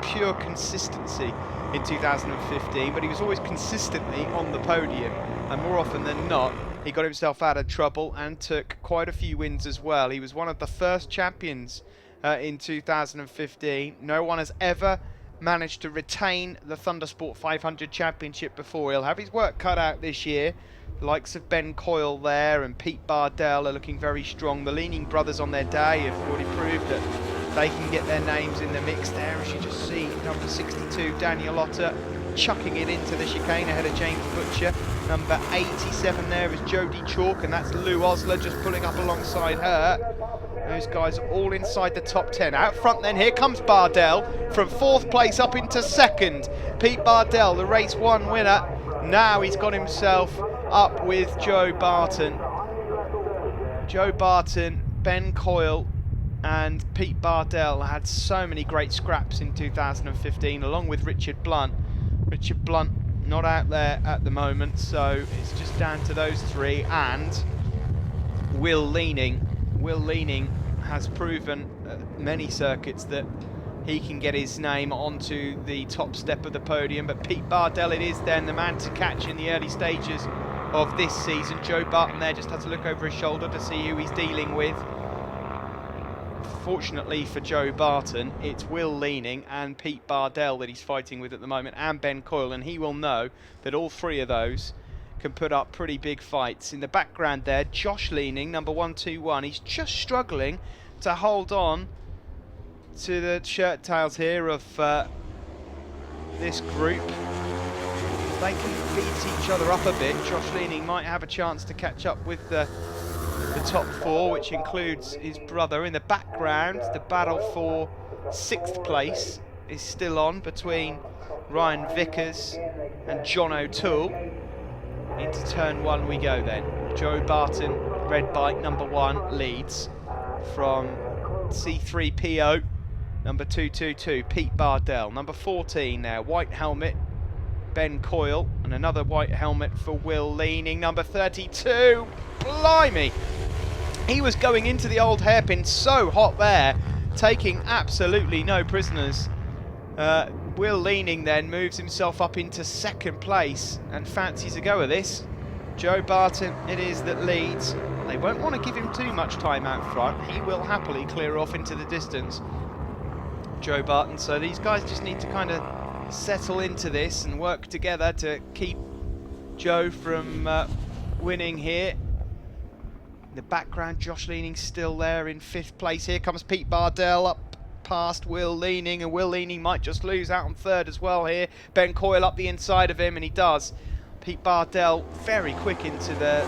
pure consistency in 2015, but he was always consistently on the podium, and more often than not he got himself out of trouble and took quite a few wins as well. He was one of the first champions in 2015. No one has ever managed to retain the Thundersport 500 Championship before. He'll have his work cut out this year. The likes of Ben Coyle there and Pete Bardell are looking very strong. The Leaning brothers on their day have already proved that they can get their names in the mix there. As you just see, number 62, Daniel Otter, chucking it into the chicane ahead of James Butcher. Number 87 there is Jodie Chalk, and that's Lou Osler just pulling up alongside her. Those guys are all inside the top 10. Out front then, here comes Bardell from 4th place up into 2nd. Pete Bardell, the race 1 winner. Now he's got himself up with Joe Barton. Joe Barton, Ben Coyle and Pete Bardell had so many great scraps in 2015, along with Richard Blunt. Richard Blunt not out there at the moment, so it's just down to those 3 and Will Leaning. Will Leaning has proven at many circuits that he can get his name onto the top step of the podium, but Pete Bardell it is then, the man to catch in the early stages of this season. Joe Barton there just has to look over his shoulder to see who he's dealing with. Fortunately for Joe Barton, it's Will Leaning and Pete Bardell that he's fighting with at the moment, and Ben Coyle, and he will know that all 3 of those can put up pretty big fights. In the background there, Josh Leaning, number 121, he's just struggling to hold on to the shirt tails here of this group. If they can beat each other up a bit, Josh Leaning might have a chance to catch up with the top 4, which includes his brother. In the background, the battle for 6th place is still on between Ryan Vickers and John O'Toole. Into turn 1 we go then. Joe Barton, red bike, number 1, leads from C3PO. Number 222, Pete Bardell. Number 14 now, white helmet, Ben Coyle, and another white helmet for Will Leaning. Number 32, blimey! He was going into the old hairpin so hot there, taking absolutely no prisoners. Will Leaning then moves himself up into 2nd place and fancies a go of this. Joe Barton it is that leads. They won't want to give him too much time out front. He will happily clear off into the distance, Joe Barton. So these guys just need to kind of settle into this and work together to keep Joe from winning here. In the background, Josh Leaning still there in 5th place. Here comes Pete Bardell up past Will Leaning, and Will Leaning might just lose out on 3rd as well here. Ben Coyle up the inside of him, and he does. Pete Bardell very quick into the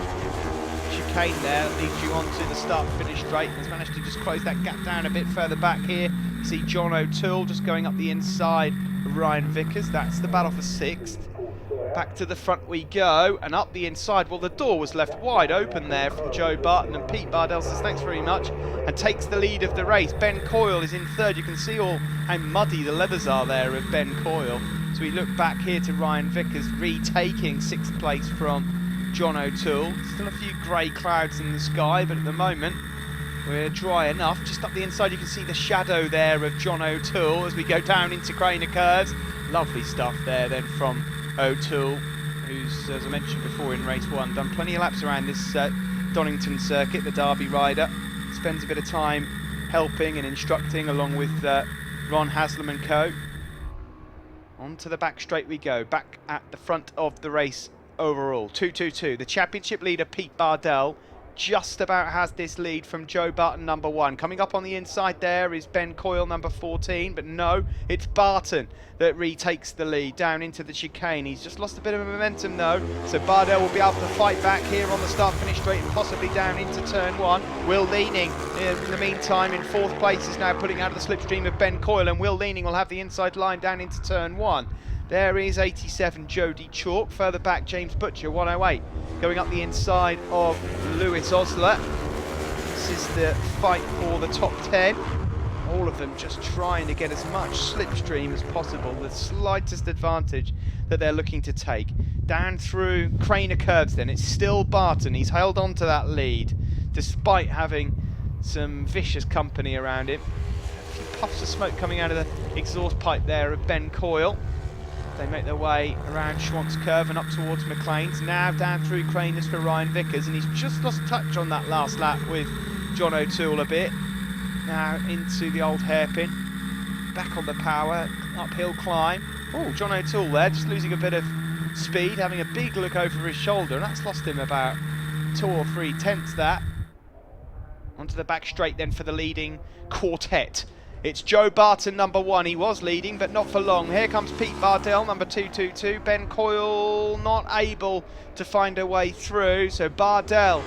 chicane there, leads you onto the start-finish straight. Has managed to just close that gap down a bit further back here. See John O'Toole just going up the inside of Ryan Vickers. That's the battle for 6th. Back to the front we go, and up the inside. Well, the door was left wide open there from Joe Barton, and Pete Bardell says thanks very much and takes the lead of the race. Ben Coyle is in 3rd. You can see all how muddy the leathers are there of Ben Coyle. So we look back here to Ryan Vickers retaking 6th place from John O'Toole. Still a few grey clouds in the sky, but at the moment we're dry enough. Just up the inside you can see the shadow there of John O'Toole as we go down into Craner Curves. Lovely stuff there then from O'Toole, who's, as I mentioned before in race 1, done plenty of laps around this Donington circuit, the Derby rider. Spends a bit of time helping and instructing along with Ron Haslam and co. On to the back straight we go, back at the front of the race overall. 222, the championship leader Pete Bardell just about has this lead from Joe Barton, number 1. Coming up on the inside there is Ben Coyle, number 14, but no, it's Barton that retakes the lead down into the chicane. He's just lost a bit of momentum though, so Bardell will be able to fight back here on the start-finish straight and possibly down into turn 1. Will Leaning, in the meantime, in 4th place, is now putting out of the slipstream of Ben Coyle, and Will Leaning will have the inside line down into turn 1. There is 87 Jodie Chalk. Further back, James Butcher, 108. Going up the inside of Lewis Osler. This is the fight for the top 10. All of them just trying to get as much slipstream as possible, the slightest advantage that they're looking to take. Down through Craner Curves then, it's still Barton. He's held on to that lead, despite having some vicious company around him. A few puffs of smoke coming out of the exhaust pipe there of Ben Coyle. They make their way around Schwantz Curve and up towards McLean's. Now down through Craners for Ryan Vickers, and he's just lost touch on that last lap with John O'Toole a bit. Now into the old hairpin. Back on the power. uphill climb. Oh, John O'Toole there, just losing a bit of speed, having a big look over his shoulder, and that's lost him about 2 or 3 tenths that. Onto the back straight then for the leading quartet. It's Joe Barton, number 1. He was leading, but not for long. Here comes Pete Bardell, number 222. Ben Coyle not able to find a way through. So Bardell,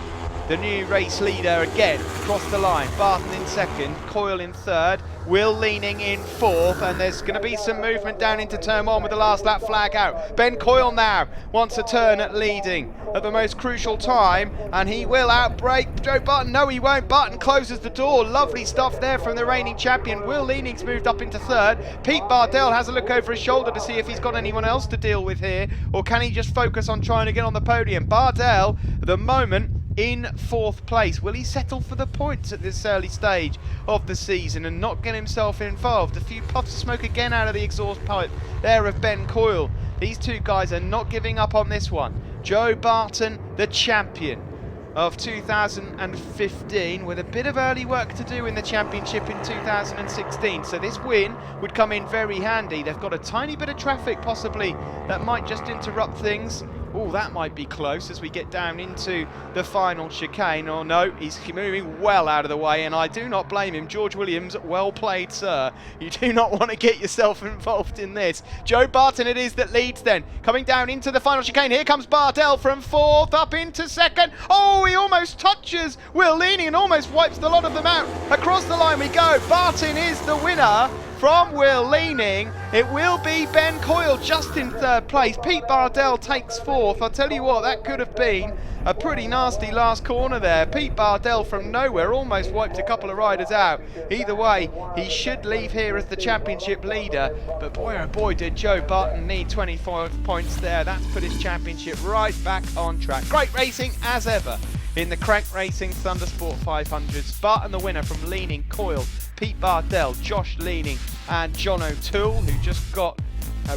the new race leader again, across the line. Barton in second, Coyle in third. Will Leaning in fourth, and there's going to be some movement down into turn 1 with the last lap flag out. Ben Coyle now wants a turn at leading at the most crucial time, and he will outbrake Joe Barton. No, he won't. Barton closes the door. Lovely stuff there from the reigning champion. Will Leaning's moved up into third. Pete Bardell has a look over his shoulder to see if he's got anyone else to deal with here, or can he just focus on trying to get on the podium. Bardell, at the moment, in 4th place. Will he settle for the points at this early stage of the season and not get himself involved? A few puffs of smoke again out of the exhaust pipe there of Ben Coyle. These two guys are not giving up on this one. Joe Barton, the champion of 2015, with a bit of early work to do in the championship in 2016. So this win would come in very handy. They've got a tiny bit of traffic possibly that might just interrupt things. Oh, that might be close as we get down into the final chicane. Oh no, he's moving well out of the way, and I do not blame him. George Williams, well played, sir. You do not want to get yourself involved in this. Joe Barton it is that leads then. Coming down into the final chicane. Here comes Bardell from 4th up into 2nd. Oh, he almost touches Will Leaning and almost wipes the lot of them out. Across the line we go. Barton is the winner. From Will Leaning, it will be Ben Coyle just in 3rd place. Pete Bardell takes 4th. I'll tell you what, that could have been a pretty nasty last corner there. Pete Bardell from nowhere almost wiped a couple of riders out. Either way, he should leave here as the championship leader. But boy, oh boy, did Joe Barton need 25 points there. That's put his championship right back on track. Great racing as ever in the Crank Racing Thundersport 500s. Barton the winner from Leaning, Coyle, Pete Bardell, Josh Leaning and John O'Toole, who just got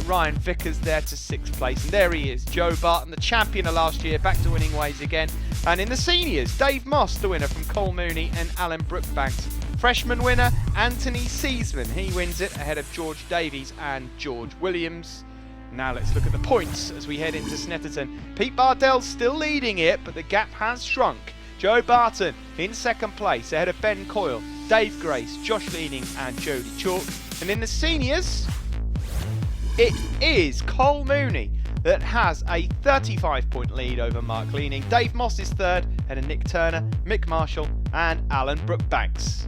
Ryan Vickers there to 6th place. And there he is, Joe Barton, the champion of last year, back to winning ways again. And in the seniors, Dave Moss, the winner from Cole Mooney and Alan Brookbanks. Freshman winner, Anthony Seesman. He wins it ahead of George Davies and George Williams. Now let's look at the points as we head into Snetterton. Pete Bardell's still leading it, but the gap has shrunk. Joe Barton in 2nd place ahead of Ben Coyle, Dave Grace, Josh Leaning and Jodie Chalk. And in the seniors, it is Cole Mooney that has a 35-point lead over Mark Leaning. Dave Moss is 3rd ahead of Nick Turner, Mick Marshall and Alan Brookbanks.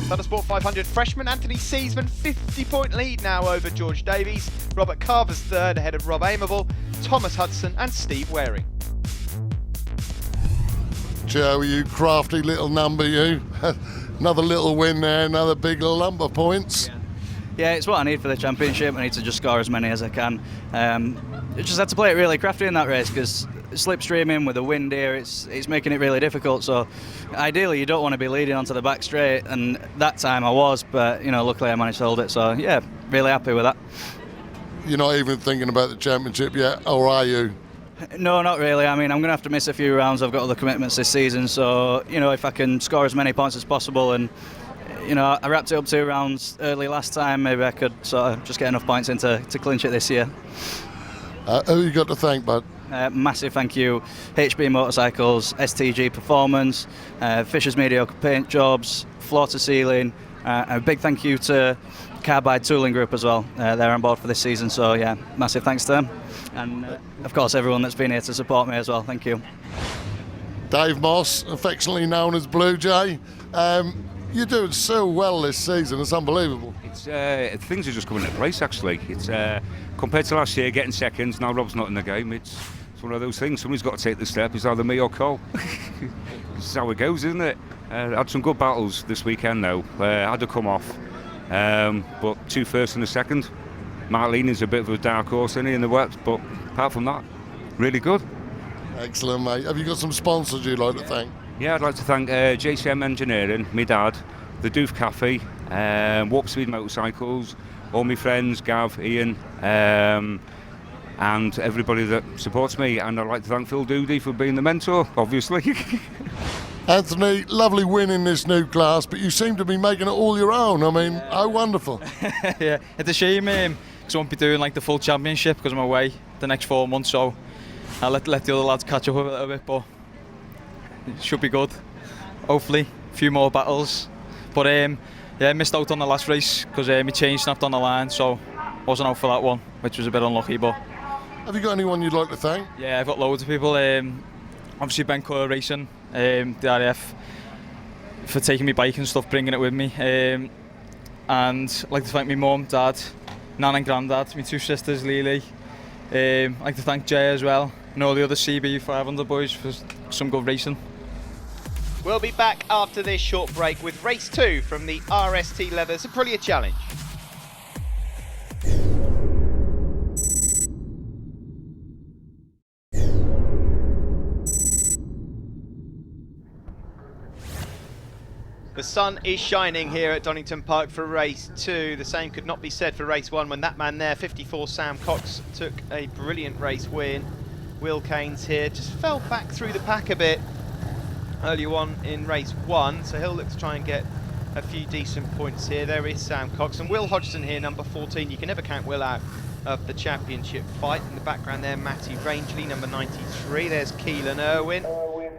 Thundersport 500 freshman Anthony Seesman, 50-point lead now over George Davies. Robert Carver's 3rd ahead of Rob Amable, Thomas Hudson and Steve Waring. Joe, you crafty little number, you. Another little win there, another big lump of points. Yeah, it's what I need for the championship. I need to just score as many as I can. Just had to play it really crafty in that race because slipstreaming with the wind here, it's making it really difficult. So ideally you don't want to be leading onto the back straight, and that time I was, but luckily I managed to hold it. So yeah, really happy with that. You're not even thinking about the championship yet, or are you? No, not really. I mean, I'm going to have to miss a few rounds. I've got other commitments this season, so if I can score as many points as possible, and I wrapped it up 2 rounds early last time, maybe I could sort of just get enough points in to clinch it this year. Who you got to thank, bud? Massive thank you, HB Motorcycles, STG Performance, Fisher's Mediocre Paint Jobs, Floor to Ceiling, a big thank you to Carbide Tooling Group as well. They're on board for this season, so yeah, massive thanks to them. And of course everyone that's been here to support me as well, thank you. Dave Moss, affectionately known as Blue Jay. You're doing so well this season, it's unbelievable. It's things are just coming into place actually. It's compared to last year, getting seconds, now Rob's not in the game, it's one of those things, somebody's got to take the step, it's either me or Cole. This is how it goes, isn't it? Had some good battles this weekend though, had to come off, but 2 firsts and a second. Mark Leaning's a bit of a dark horse in the wet, but apart from that, really good. Excellent, mate. Have you got some sponsors you'd like to thank? Yeah, I'd like to thank JCM Engineering, my dad, the Doof Cafe, Warp Speed Motorcycles, all my friends, Gav, Ian, and everybody that supports me. And I'd like to thank Phil Doody for being the mentor, obviously. Anthony, lovely win in this new class, but you seem to be making it all your own. I mean, how wonderful. Yeah, it's a shame because I won't be doing like the full championship because I'm away the next 4 months, so I'll let the other lads catch up a little bit, but it should be good. Hopefully, a few more battles. But yeah, missed out on the last race because my chain snapped on the line, so wasn't out for that one, which was a bit unlucky. But have you got anyone you'd like to thank? Yeah, I've got loads of people. Obviously, Ben Coyle Racing, the RAF, for taking me bike and stuff, bringing it with me. And I'd like to thank my mum, dad, nan and granddad, my 2 sisters, Lily. I'd like to thank Jay as well, and all the other CB 500 boys for some good racing. We'll be back after this short break with race 2 from the RST Leathers Aprilia Challenge. The sun is shining here at Donington Park for race 2. The same could not be said for race 1 when that man there, 54 Sam Cox, took a brilliant race win. Will Keynes here just fell back through the pack a bit earlier on in race 1, so he'll look to try and get a few decent points here. There is Sam Cox and Will Hodgson here, number 14. You can never count Will out of the championship fight. In the background there, Matty Rangeley, number 93. There's Keelan Irwin.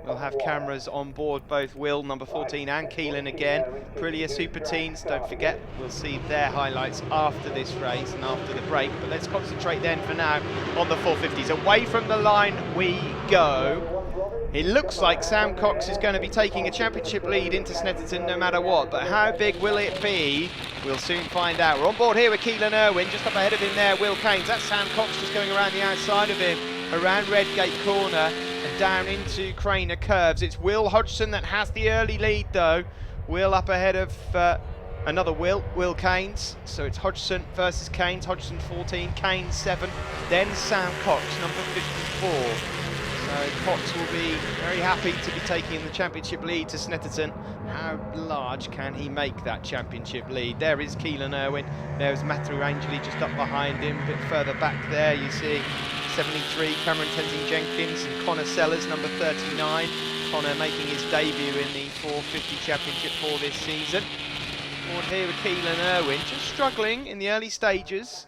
We'll have cameras on board both Will, number 14, and Keelan again. Aprilia Superteens, don't forget, we'll see their highlights after this race and after the break. But let's concentrate then for now on the 450s. Away from the line we go. It looks like Sam Cox is going to be taking a championship lead into Snetterton no matter what, but how big will it be? We'll soon find out. We're on board here with Keelan Irwin, just up ahead of him there, Will Keynes. That's Sam Cox just going around the outside of him, around Redgate Corner and down into Craner Curves. It's Will Hodgson that has the early lead though. Will up ahead of another Will Keynes. So it's Hodgson versus Keynes. Hodgson 14, Keynes 7, then Sam Cox, number 54. So Cox will be very happy to be taking the championship lead to Snetterton. How large can he make that championship lead? There is Keelan Irwin. There's Matthew Rangeley just up behind him. A bit further back there, you see 73, Cameron Tenzing Jenkins and Connor Sellers, number 39. Connor making his debut in the 450 championship for this season. Forward here with Keelan Irwin, just struggling in the early stages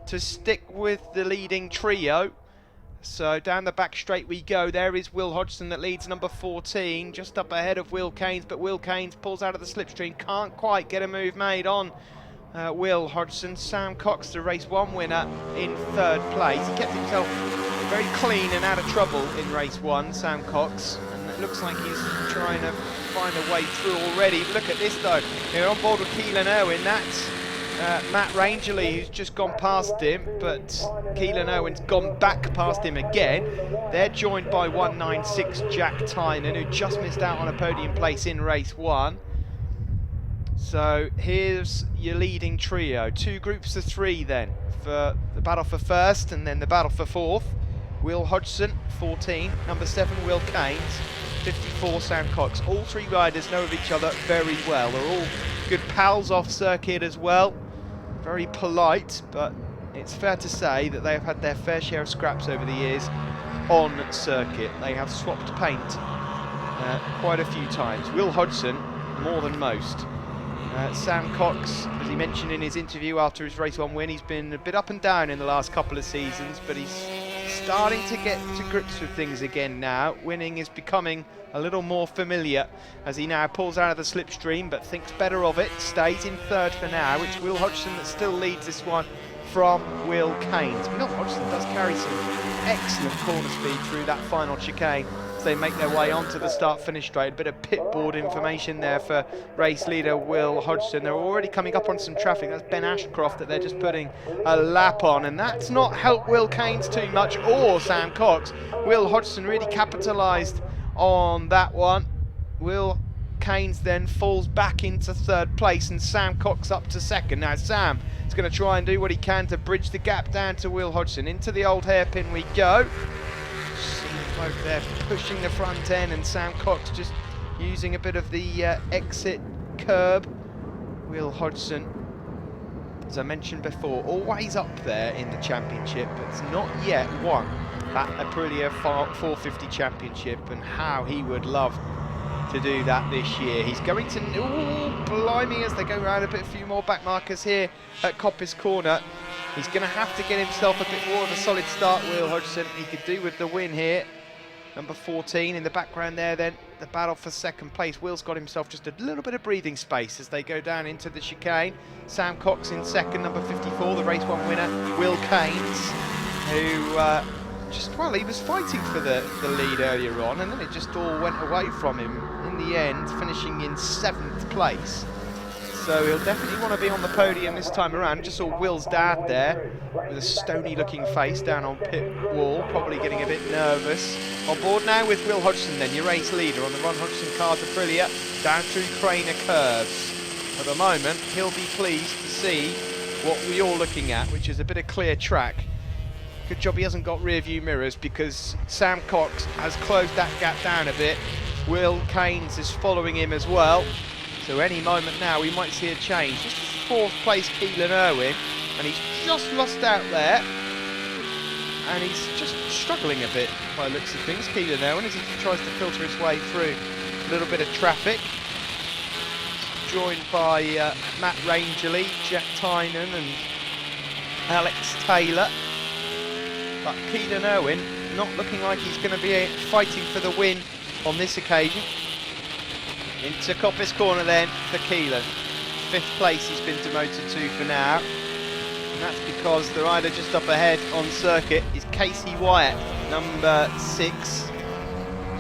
to stick with the leading trio. So down the back straight we go. There is Will Hodgson that leads, number 14, just up ahead of Will Keynes, but Will Keynes pulls out of the slipstream, can't quite get a move made on Will Hodgson. Sam Cox, the race 1 winner, in 3rd place. He kept himself very clean and out of trouble in race 1, Sam Cox, and it looks like he's trying to find a way through already. Look at this though, they're on board with Keelan Irwin. That's Matt Rangeley, who's just gone past him, but Keelan Irwin's gone back past him again. They're joined by 196 Jack Tynan, who just missed out on a podium place in race 1. So here's your leading trio. 2 groups of 3 then, for the battle for 1st and then the battle for 4th. Will Hodgson, 14, number 7 Will Keynes, 54 Sam Cox. All 3 riders know of each other very well. They're all good pals off circuit as well. Very polite, but it's fair to say that they have had their fair share of scraps over the years on circuit. They have swapped paint quite a few times. Will Hodgson, more than most. Sam Cox, as he mentioned in his interview after his race 1 win, he's been a bit up and down in the last couple of seasons, but he's starting to get to grips with things again now. Winning is becoming a little more familiar as he now pulls out of the slipstream, but thinks better of it. Stays in 3rd for now. It's Will Hodgson that still leads this one from Will Keynes. Will Hodgson does carry some excellent corner speed through that final chicane as they make their way onto the start-finish straight. A bit of pit board information there for race leader Will Hodgson. They're already coming up on some traffic. That's Ben Ashcroft that they're just putting a lap on, and that's not helped Will Keynes too much, or Sam Cox. Will Hodgson really capitalised on that one. Will Keynes then falls back into 3rd place and Sam Cox up to 2nd. Now Sam is going to try and do what he can to bridge the gap down to Will Hodgson. Into the old hairpin we go. See them both there pushing the front end, and Sam Cox just using a bit of the exit curb. Will Hodgson, as I mentioned before, always up there in the championship, but it's not yet won that Aprilia 450 championship, and how he would love to do that this year. He's going to, ooh, blimey, as they go around a few more back markers here at Coppice Corner. He's going to have to get himself a bit more of a solid start, Will Hodgson. He could do with the win here. Number 14 in the background there then, the battle for second place. Will's got himself just a little bit of breathing space as they go down into the chicane. Sam Cox in second, number 54, the race 1 winner. Will Keynes, who he was fighting for the lead earlier on, and then it just all went away from him in the end, finishing in 7th place. So he'll definitely want to be on the podium this time around. Just saw Will's dad there with a stony looking face down on pit wall, probably getting a bit nervous. On board now with Will Hodgson then, your race leader on the Ron Hodgson Cars Aprilia, down through Craner Curves. At the moment, he'll be pleased to see what we're all looking at, which is a bit of clear track. Good job he hasn't got rear view mirrors, because Sam Cox has closed that gap down a bit. Will Keynes is following him as well. So any moment now we might see a change. This is 4th place Keelan Irwin, and he's just lost out there. And he's just struggling a bit by the looks of things, Keelan Irwin, as he tries to filter his way through a little bit of traffic. Joined by Matt Rangeley, Jack Tynan and Alex Taylor. But Keelan Irwin not looking like he's going to be fighting for the win on this occasion. Into Coppice Corner then for Keelan. 5th place he's been demoted to for now. And that's because the rider just up ahead on circuit is Casey Wyatt, number 6.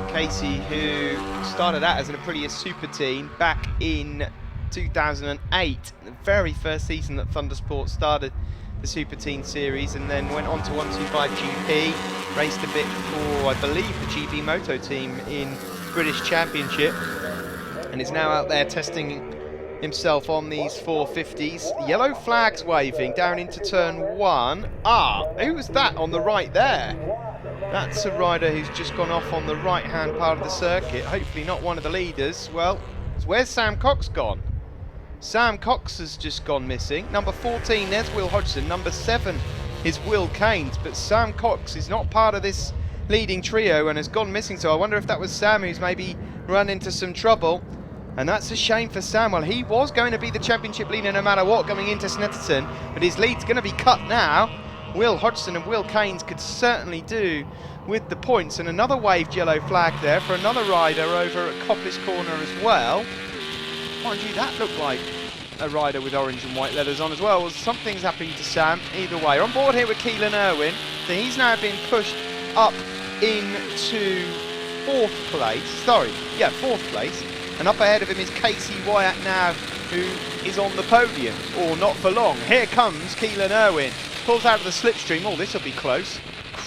Casey, who started out as an Aprilia Superteen back in 2008, the very first season that Thundersport started the Superteen series, and then went on to 125 GP, raced a bit for, I believe, the GB Moto team in British Championship, and is now out there testing himself on these 450s. Yellow flags waving down into turn 1. Who was that on the right there? That's a rider who's just gone off on the right-hand part of the circuit. Hopefully not one of the leaders. Well, where's Sam Cox gone? Sam Cox has just gone missing. Number 14, there's Will Hodgson. Number 7 is Will Keynes, but Sam Cox is not part of this leading trio and has gone missing. So I wonder if that was Sam who's maybe run into some trouble. And that's a shame for Sam. Well, he was going to be the championship leader no matter what going into Snetterton, but his lead's going to be cut now. Will Hodgson and Will Keynes could certainly do with the points. And another waved yellow flag there for another rider over at Coppice Corner as well. Mind you, that looked like a rider with orange and white leathers on as well. Well, something's happening to Sam either way. On board here with Keelan Irwin. So he's now been pushed up into 4th place. 4th place. And up ahead of him is Casey Wyatt now, who is on the podium, or not for long. Here comes Keelan Irwin. Pulls out of the slipstream. Oh, this will be close.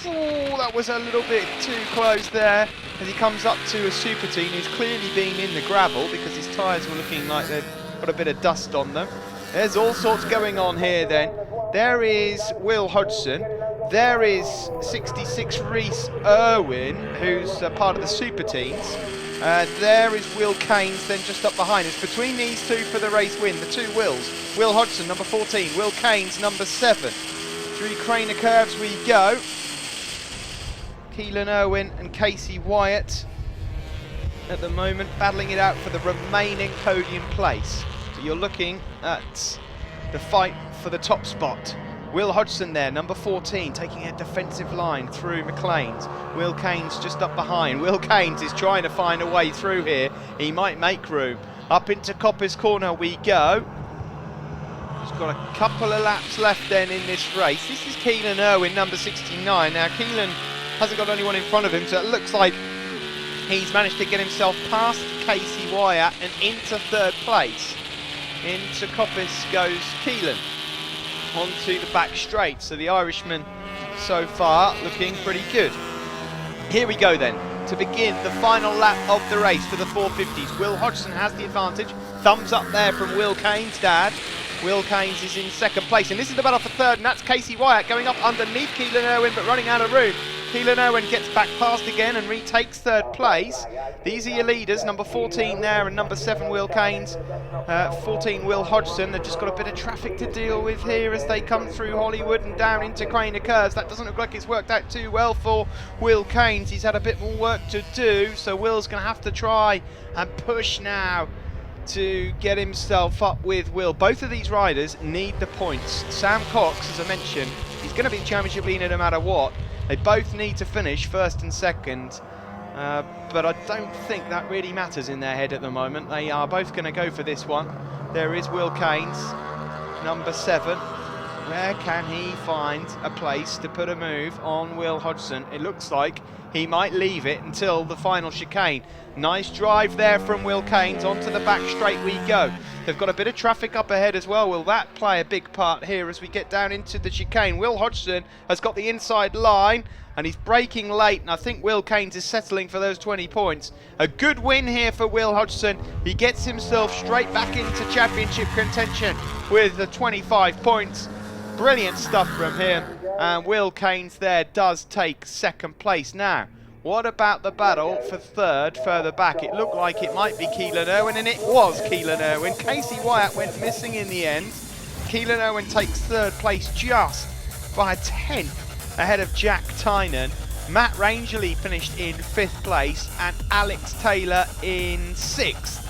Oh, that was a little bit too close there, as he comes up to a Superteen who's clearly been in the gravel because his tyres were looking like they'd got a bit of dust on them. There's all sorts going on here then. There is Will Hodgson. There is 66 Reese Irwin, who's part of the Superteens. There is Will Keynes then just up behind. It's between these two for the race win, the two Wills. Will Hodgson, number 14. Will Keynes, number 7. Through Craner Curves we go. Keelan Irwin and Casey Wyatt at the moment battling it out for the remaining podium place. So you're looking at the fight for the top spot. Will Hodgson there, number 14, taking a defensive line through McLean's. Will Keynes just up behind. Will Keynes is trying to find a way through here. He might make room. Up into Coppice Corner we go. He's got a couple of laps left then in this race. This is Keelan Irwin, number 69. Now Keelan hasn't got anyone in front of him, so it looks like he's managed to get himself past Casey Wyatt and into 3rd place. Into Coppice goes Keelan. Onto the back straight, so the Irishman so far looking pretty good. Here we go then, to begin the final lap of the race for the 450s. Will Hodgson has the advantage. Thumbs up there from Will Keynes' dad. Will Keynes is in 2nd place, and this is the battle for 3rd, and that's Casey Wyatt going up underneath Keelan Irwin, but running out of room. Keelan Owen gets back past again and retakes third place. These are your leaders, number 14 there and number 7 Will Keynes, 14 Will Hodgson. They've just got a bit of traffic to deal with here as they come through Hollywood and down into Craner Curves. That doesn't look like it's worked out too well for Will Keynes. He's had a bit more work to do, so Will's going to have to try and push now to get himself up with Will. Both of these riders need the points. Sam Cox, as I mentioned, he's going to be championship leader no matter what. They both need to finish first and second, but I don't think that really matters in their head at the moment. They are both going to go for this one. There is Will Keynes, number 7. Where can he find a place to put a move on Will Hodgson? It looks like he might leave it until the final chicane. Nice drive there from Will Keynes. Onto the back straight we go. They've got a bit of traffic up ahead as well. Will that play a big part here as we get down into the chicane? Will Hodgson has got the inside line and he's braking late, and I think Will Keynes is settling for those 20 points. A good win here for Will Hodgson. He gets himself straight back into championship contention with the 25 points. Brilliant stuff from him, and Will Keynes there does take second place. Now, what about the battle for third further back? It looked like it might be Keelan Owen, and it was Keelan Owen. Casey Wyatt went missing in the end. Keelan Owen takes third place just by a tenth ahead of Jack Tynan. Matt Rangeley finished in 5th place and Alex Taylor in 6th.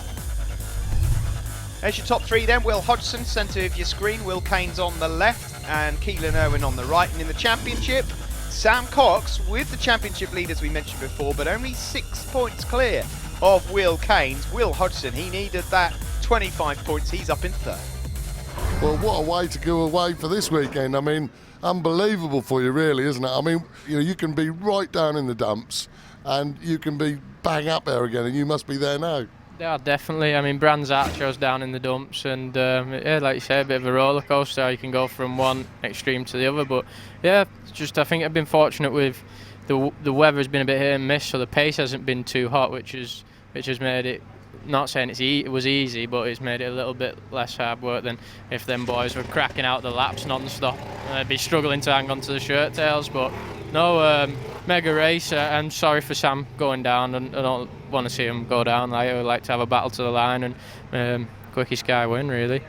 There's your top 3 then. Will Hodgson, centre of your screen. Will Keynes on the left and Keelan Owen on the right. And in the championship, Sam Cox with the championship lead as we mentioned before, but only 6 points clear of Will Keynes. Will Hodgson, he needed that 25 points. He's up in 3rd. Well, what a way to go away for this weekend. I mean, unbelievable for you, really, isn't it? I mean, you can be right down in the dumps and you can be bang up there again, and you must be there now. Yeah, definitely. I mean, Brands Archer was down in the dumps, and yeah, like you say, a bit of a roller coaster. You can go from one extreme to the other, but yeah, I think I've been fortunate with the weather has been a bit hit and miss, so the pace hasn't been too hot, which has made it. Not saying it was easy, but it's made it a little bit less hard work than if them boys were cracking out the laps non-stop. They'd be struggling to hang on to the shirt tails, but no, mega race. I'm sorry for Sam going down, and I don't want to see him go down. I would like to have a battle to the line and quickest guy win, really.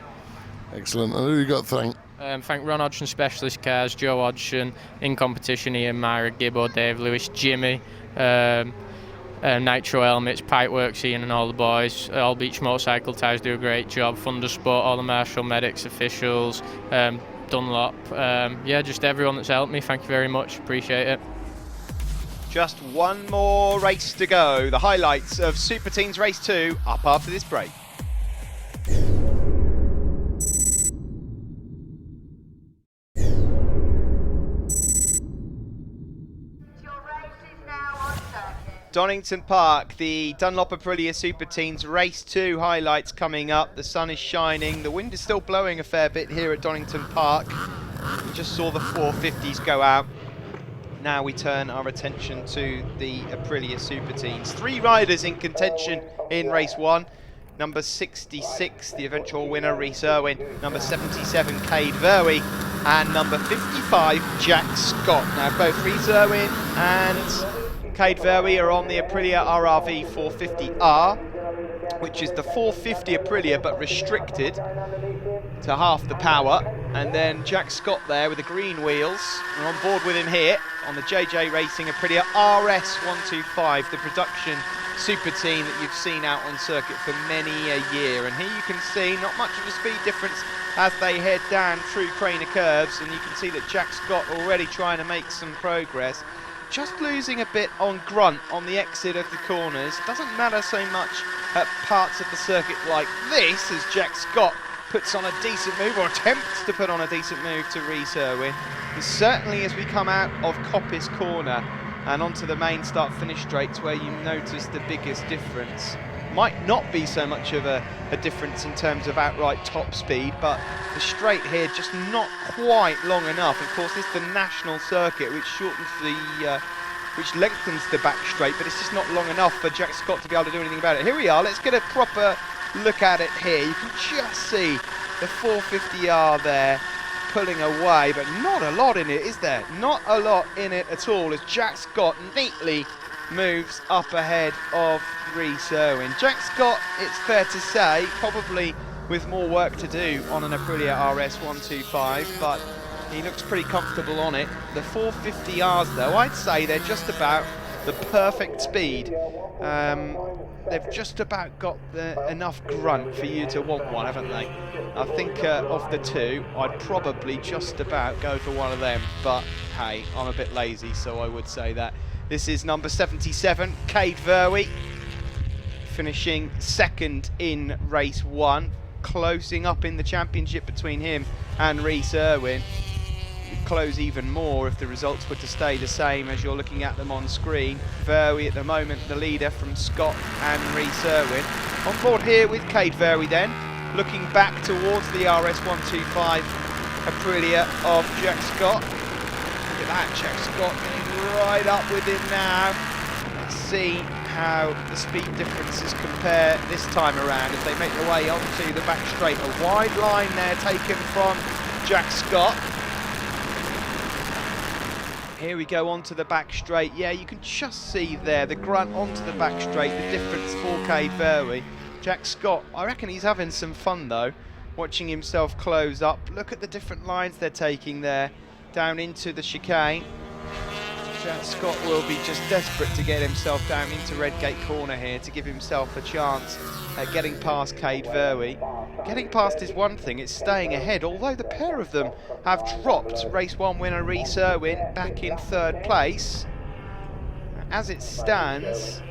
Excellent. And who you got to thank? Thank Ron Hodgson Specialist Cars, Joe Hodgson, in competition Ian, Myra, Gibbo, Dave Lewis, Jimmy, Nitro Helmets, Pipeworks, Ian and all the boys. All Beach Motorcycle Tyres do a great job. Thundersport, all the Marshall Medics officials, Dunlop. Yeah, just everyone that's helped me. Thank you very much. Appreciate it. Just one more race to go. The highlights of Superteens Race 2 up after this break. Donington Park, the Dunlop Aprilia Superteens Race 2 highlights coming up. The sun is shining. The wind is still blowing a fair bit here at Donington Park. We just saw the 450s go out. Now we turn our attention to the Aprilia Superteens. 3 riders in contention in Race 1. Number 66, the eventual winner, Rhys Irwin. Number 77, Cade Verwey. And number 55, Jack Scott. Now both Rhys Irwin and Cade Verwey are on the Aprilia RRV 450R, which is the 450 Aprilia but restricted to half the power. And then Jack Scott there with the green wheels. We're on board with him here on the JJ Racing Aprilia RS125, the production super team that you've seen out on circuit for many a year. And here you can see not much of a speed difference as they head down through Craner Curves, and you can see that Jack Scott already trying to make some progress. Just losing a bit on grunt on the exit of the corners. Doesn't matter so much at parts of the circuit like this, as Jack Scott puts on a decent move, or attempts to put on a decent move to Rhys Irwin. And certainly as we come out of Coppice Corner and onto the main start-finish straights, where you notice the biggest difference. Might not be so much of a difference in terms of outright top speed, but the straight here just not quite long enough. Of course, this is the national circuit, which shortens which lengthens the back straight, but it's just not long enough for Jack Scott to be able to do anything about it. Here we are. Let's get a proper look at it here. You can just see the 450R there pulling away, but not a lot in it, is there? Not a lot in it at all, as Jack Scott neatly moves up ahead of Rhys Irwin. Jack Scott, it's fair to say, probably with more work to do on an Aprilia RS 125, but he looks pretty comfortable on it. The 450Rs though, I'd say they're just about the perfect speed. They've just about got enough grunt for you to want one, haven't they? I think of the two, I'd probably just about go for one of them, but hey, I'm a bit lazy, so I would say that. This is number 77, Cade Verwey, finishing second in race 1, closing up in the championship between him and Rhys Irwin. Close even more if the results were to stay the same as you're looking at them on screen. Verwey at the moment the leader from Scott and Rhys Irwin. On board here with Cade Verwey then, looking back towards the RS 125 Aprilia of Jack Scott. Look at that, Jack Scott getting right up with him now. Let's see how the speed differences compare this time around as they make their way onto the back straight. A wide line there taken from Jack Scott. Here we go onto the back straight. Yeah, you can just see there the grunt onto the back straight, the difference for Cade Verwey. Jack Scott, I reckon he's having some fun though, watching himself close up. Look at the different lines they're taking there, down into the chicane. Jack Scott will be just desperate to get himself down into Redgate Corner here to give himself a chance at getting past Cade Verwey. Getting past is one thing, it's staying ahead, although the pair of them have dropped race 1 winner Rhys Irwin back in 3rd place. As it stands,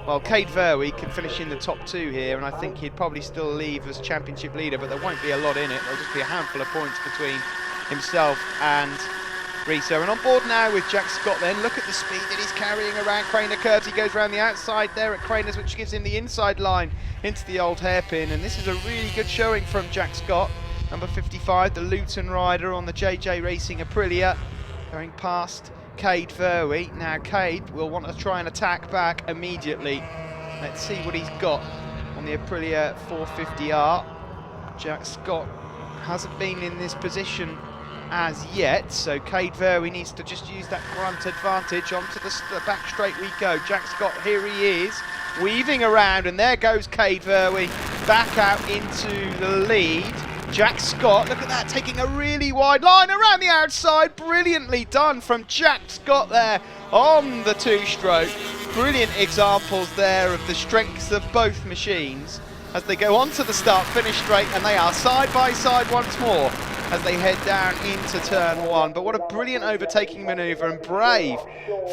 well, Cade Verwey can finish in the top 2 here, and I think he'd probably still leave as championship leader, but there won't be a lot in it. There'll just be a handful of points between himself and Rhys Irwin. On board now with Jack Scott then. Look at the speed that he's carrying around Sara-Kirsty. Goes around the outside there at Craner's, which gives him the inside line into the old hairpin, and this is a really good showing from Jack Scott. Number 55, the Luton rider on the JJ Racing Aprilia, going past Cade Verwey. Now Cade will want to try and attack back immediately. Let's see what he's got on the Aprilia 450R. Jack Scott hasn't been in this position as yet, so Cade Verwey needs to just use that grunt advantage. Onto the back straight we go. Jack Scott, here he is, weaving around, and there goes Cade Verwey back out into the lead. Jack Scott, look at that, taking a really wide line around the outside. Brilliantly done from Jack Scott there on the 2-stroke. Brilliant examples there of the strengths of both machines as they go onto the start-finish straight, and they are side by side once more as they head down into turn 1. But what a brilliant overtaking manoeuvre, and brave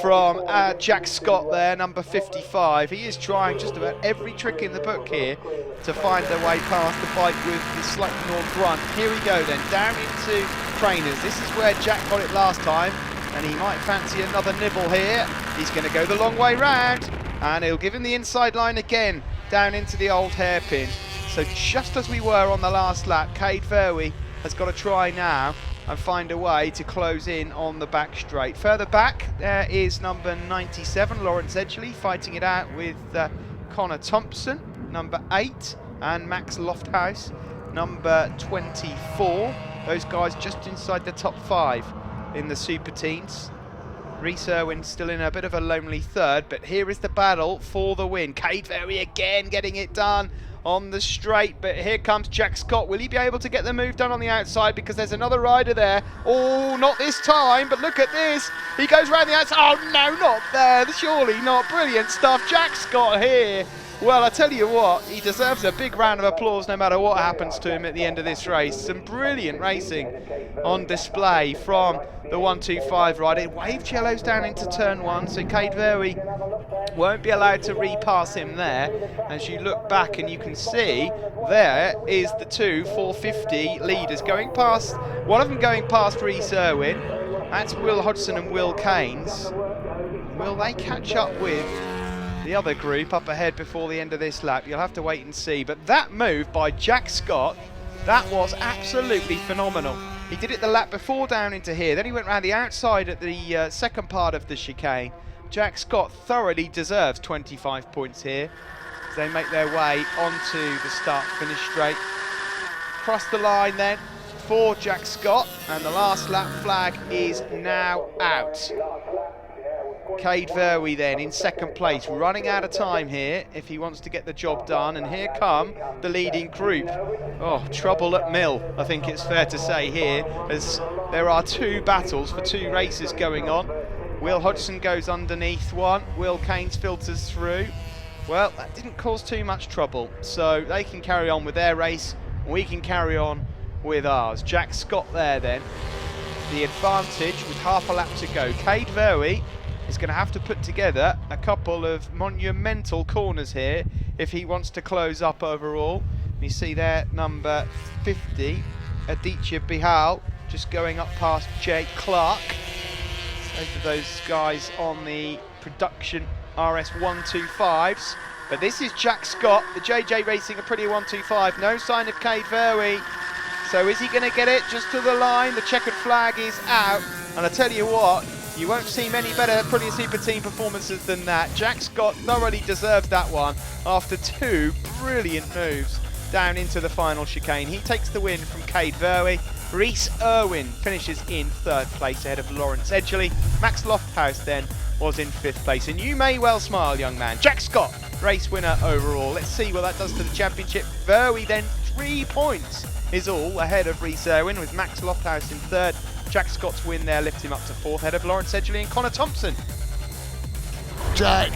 from Jack Scott there, number 55. He is trying just about every trick in the book here to find their way past the bike with the slightly more grunt. Here we go then, down into Craner's. This is where Jack got it last time, and he might fancy another nibble here. He's going to go the long way round, and he'll give him the inside line again, down into the old hairpin. So just as we were on the last lap, Cade Verwey has got to try now and find a way to close in on the back straight. Further back, there is number 97, Lawrence Edgley, fighting it out with Connor Thompson, number 8, and Max Lofthouse, number 24. Those guys just inside the top 5 in the Superteens. Rhys Irwin still in a bit of a lonely 3rd, but here is the battle for the win. Cade Verwey again getting it done on the straight, but here comes Jack Scott. Will he be able to get the move done on the outside, because there's another rider there? Oh, not this time, but look at this. He goes around the outside. Oh no, not there, surely not. Brilliant stuff, Jack Scott here. Well, I tell you what, he deserves a big round of applause no matter what happens to him at the end of this race. Some brilliant racing on display from the 125 rider. Waved yellows down into turn 1, so Cade Verwey won't be allowed to repass him there. As you look back, and you can see there is the 2 450 leaders going past, one of them going past Rhys Irwin. That's Will Hodgson and Will Keynes. Will they catch up with the other group up ahead before the end of this lap? You'll have to wait and see. But that move by Jack Scott, that was absolutely phenomenal. He did it the lap before down into here, then he went around the outside at the second part of the chicane. Jack Scott thoroughly deserves 25 points here as they make their way onto the start-finish straight. Cross the line then, for Jack Scott, and the last lap flag is now out. Cade Verwey then in second place, running out of time here if he wants to get the job done, and here come the leading group. Oh, trouble at mill, I think it's fair to say here, as there are two battles for two races going on. Will Hodgson goes underneath one, Will Keynes filters through. Well, that didn't cause too much trouble, so they can carry on with their race, we can carry on with ours. Jack Scott there then, the advantage with half a lap to go. Cade Verwey is going to have to put together a couple of monumental corners here if he wants to close up overall. You see there, number 50, Aditya Bihal, just going up past Jake Clark. Both of those guys on the production RS 125s. But this is Jack Scott, the JJ Racing Aprilia 125. No sign of Cade Verwey. So is he going to get it just to the line? The checkered flag is out. And I tell you what, you won't see many better Aprilia Superteam performances than that. Jack Scott thoroughly deserved that one after two brilliant moves down into the final chicane. He takes the win from Cade Verwey. Rhys Irwin finishes in third place ahead of Lawrence Edgley. Max Lofthouse then was in fifth place. And you may well smile, young man. Jack Scott, race winner overall. Let's see what that does to the championship. Verwey then 3 points is all ahead of Rhys Irwin, with Max Lofthouse in third. Jack Scott's win there lifts him up to fourth, ahead of Lawrence Edgley and Connor Thompson. Jack,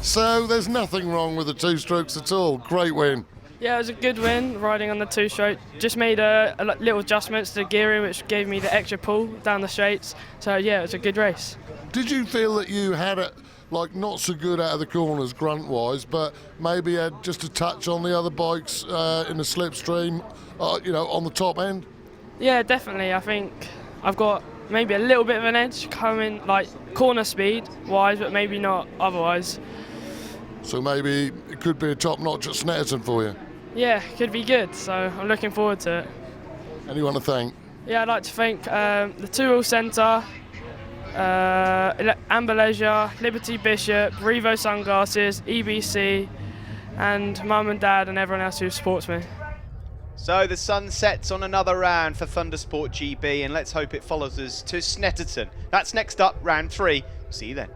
so there's nothing wrong with the two strokes at all. Great win. Yeah, it was a good win, riding on the two-stroke. Just made a little adjustments to the gearing, which gave me the extra pull down the straights. So yeah, it was a good race. Did you feel that you had it, like, not so good out of the corners grunt-wise, but maybe had just a touch on the other bikes in the slipstream, on the top end? Yeah, definitely. I think I've got maybe a little bit of an edge coming, like, corner speed-wise, but maybe not otherwise. So maybe it could be a top-notch at Snetterton for you? Yeah, could be good, so I'm looking forward to it. Anyone to thank? Yeah, I'd like to thank the Two-Wheel Centre, Amber Leisure, Liberty Bishop, Revo Sunglasses, EBC, and Mum and Dad and everyone else who supports me. So the sun sets on another round for Thundersport GB, and let's hope it follows us to Snetterton. That's next up, round 3. See you then.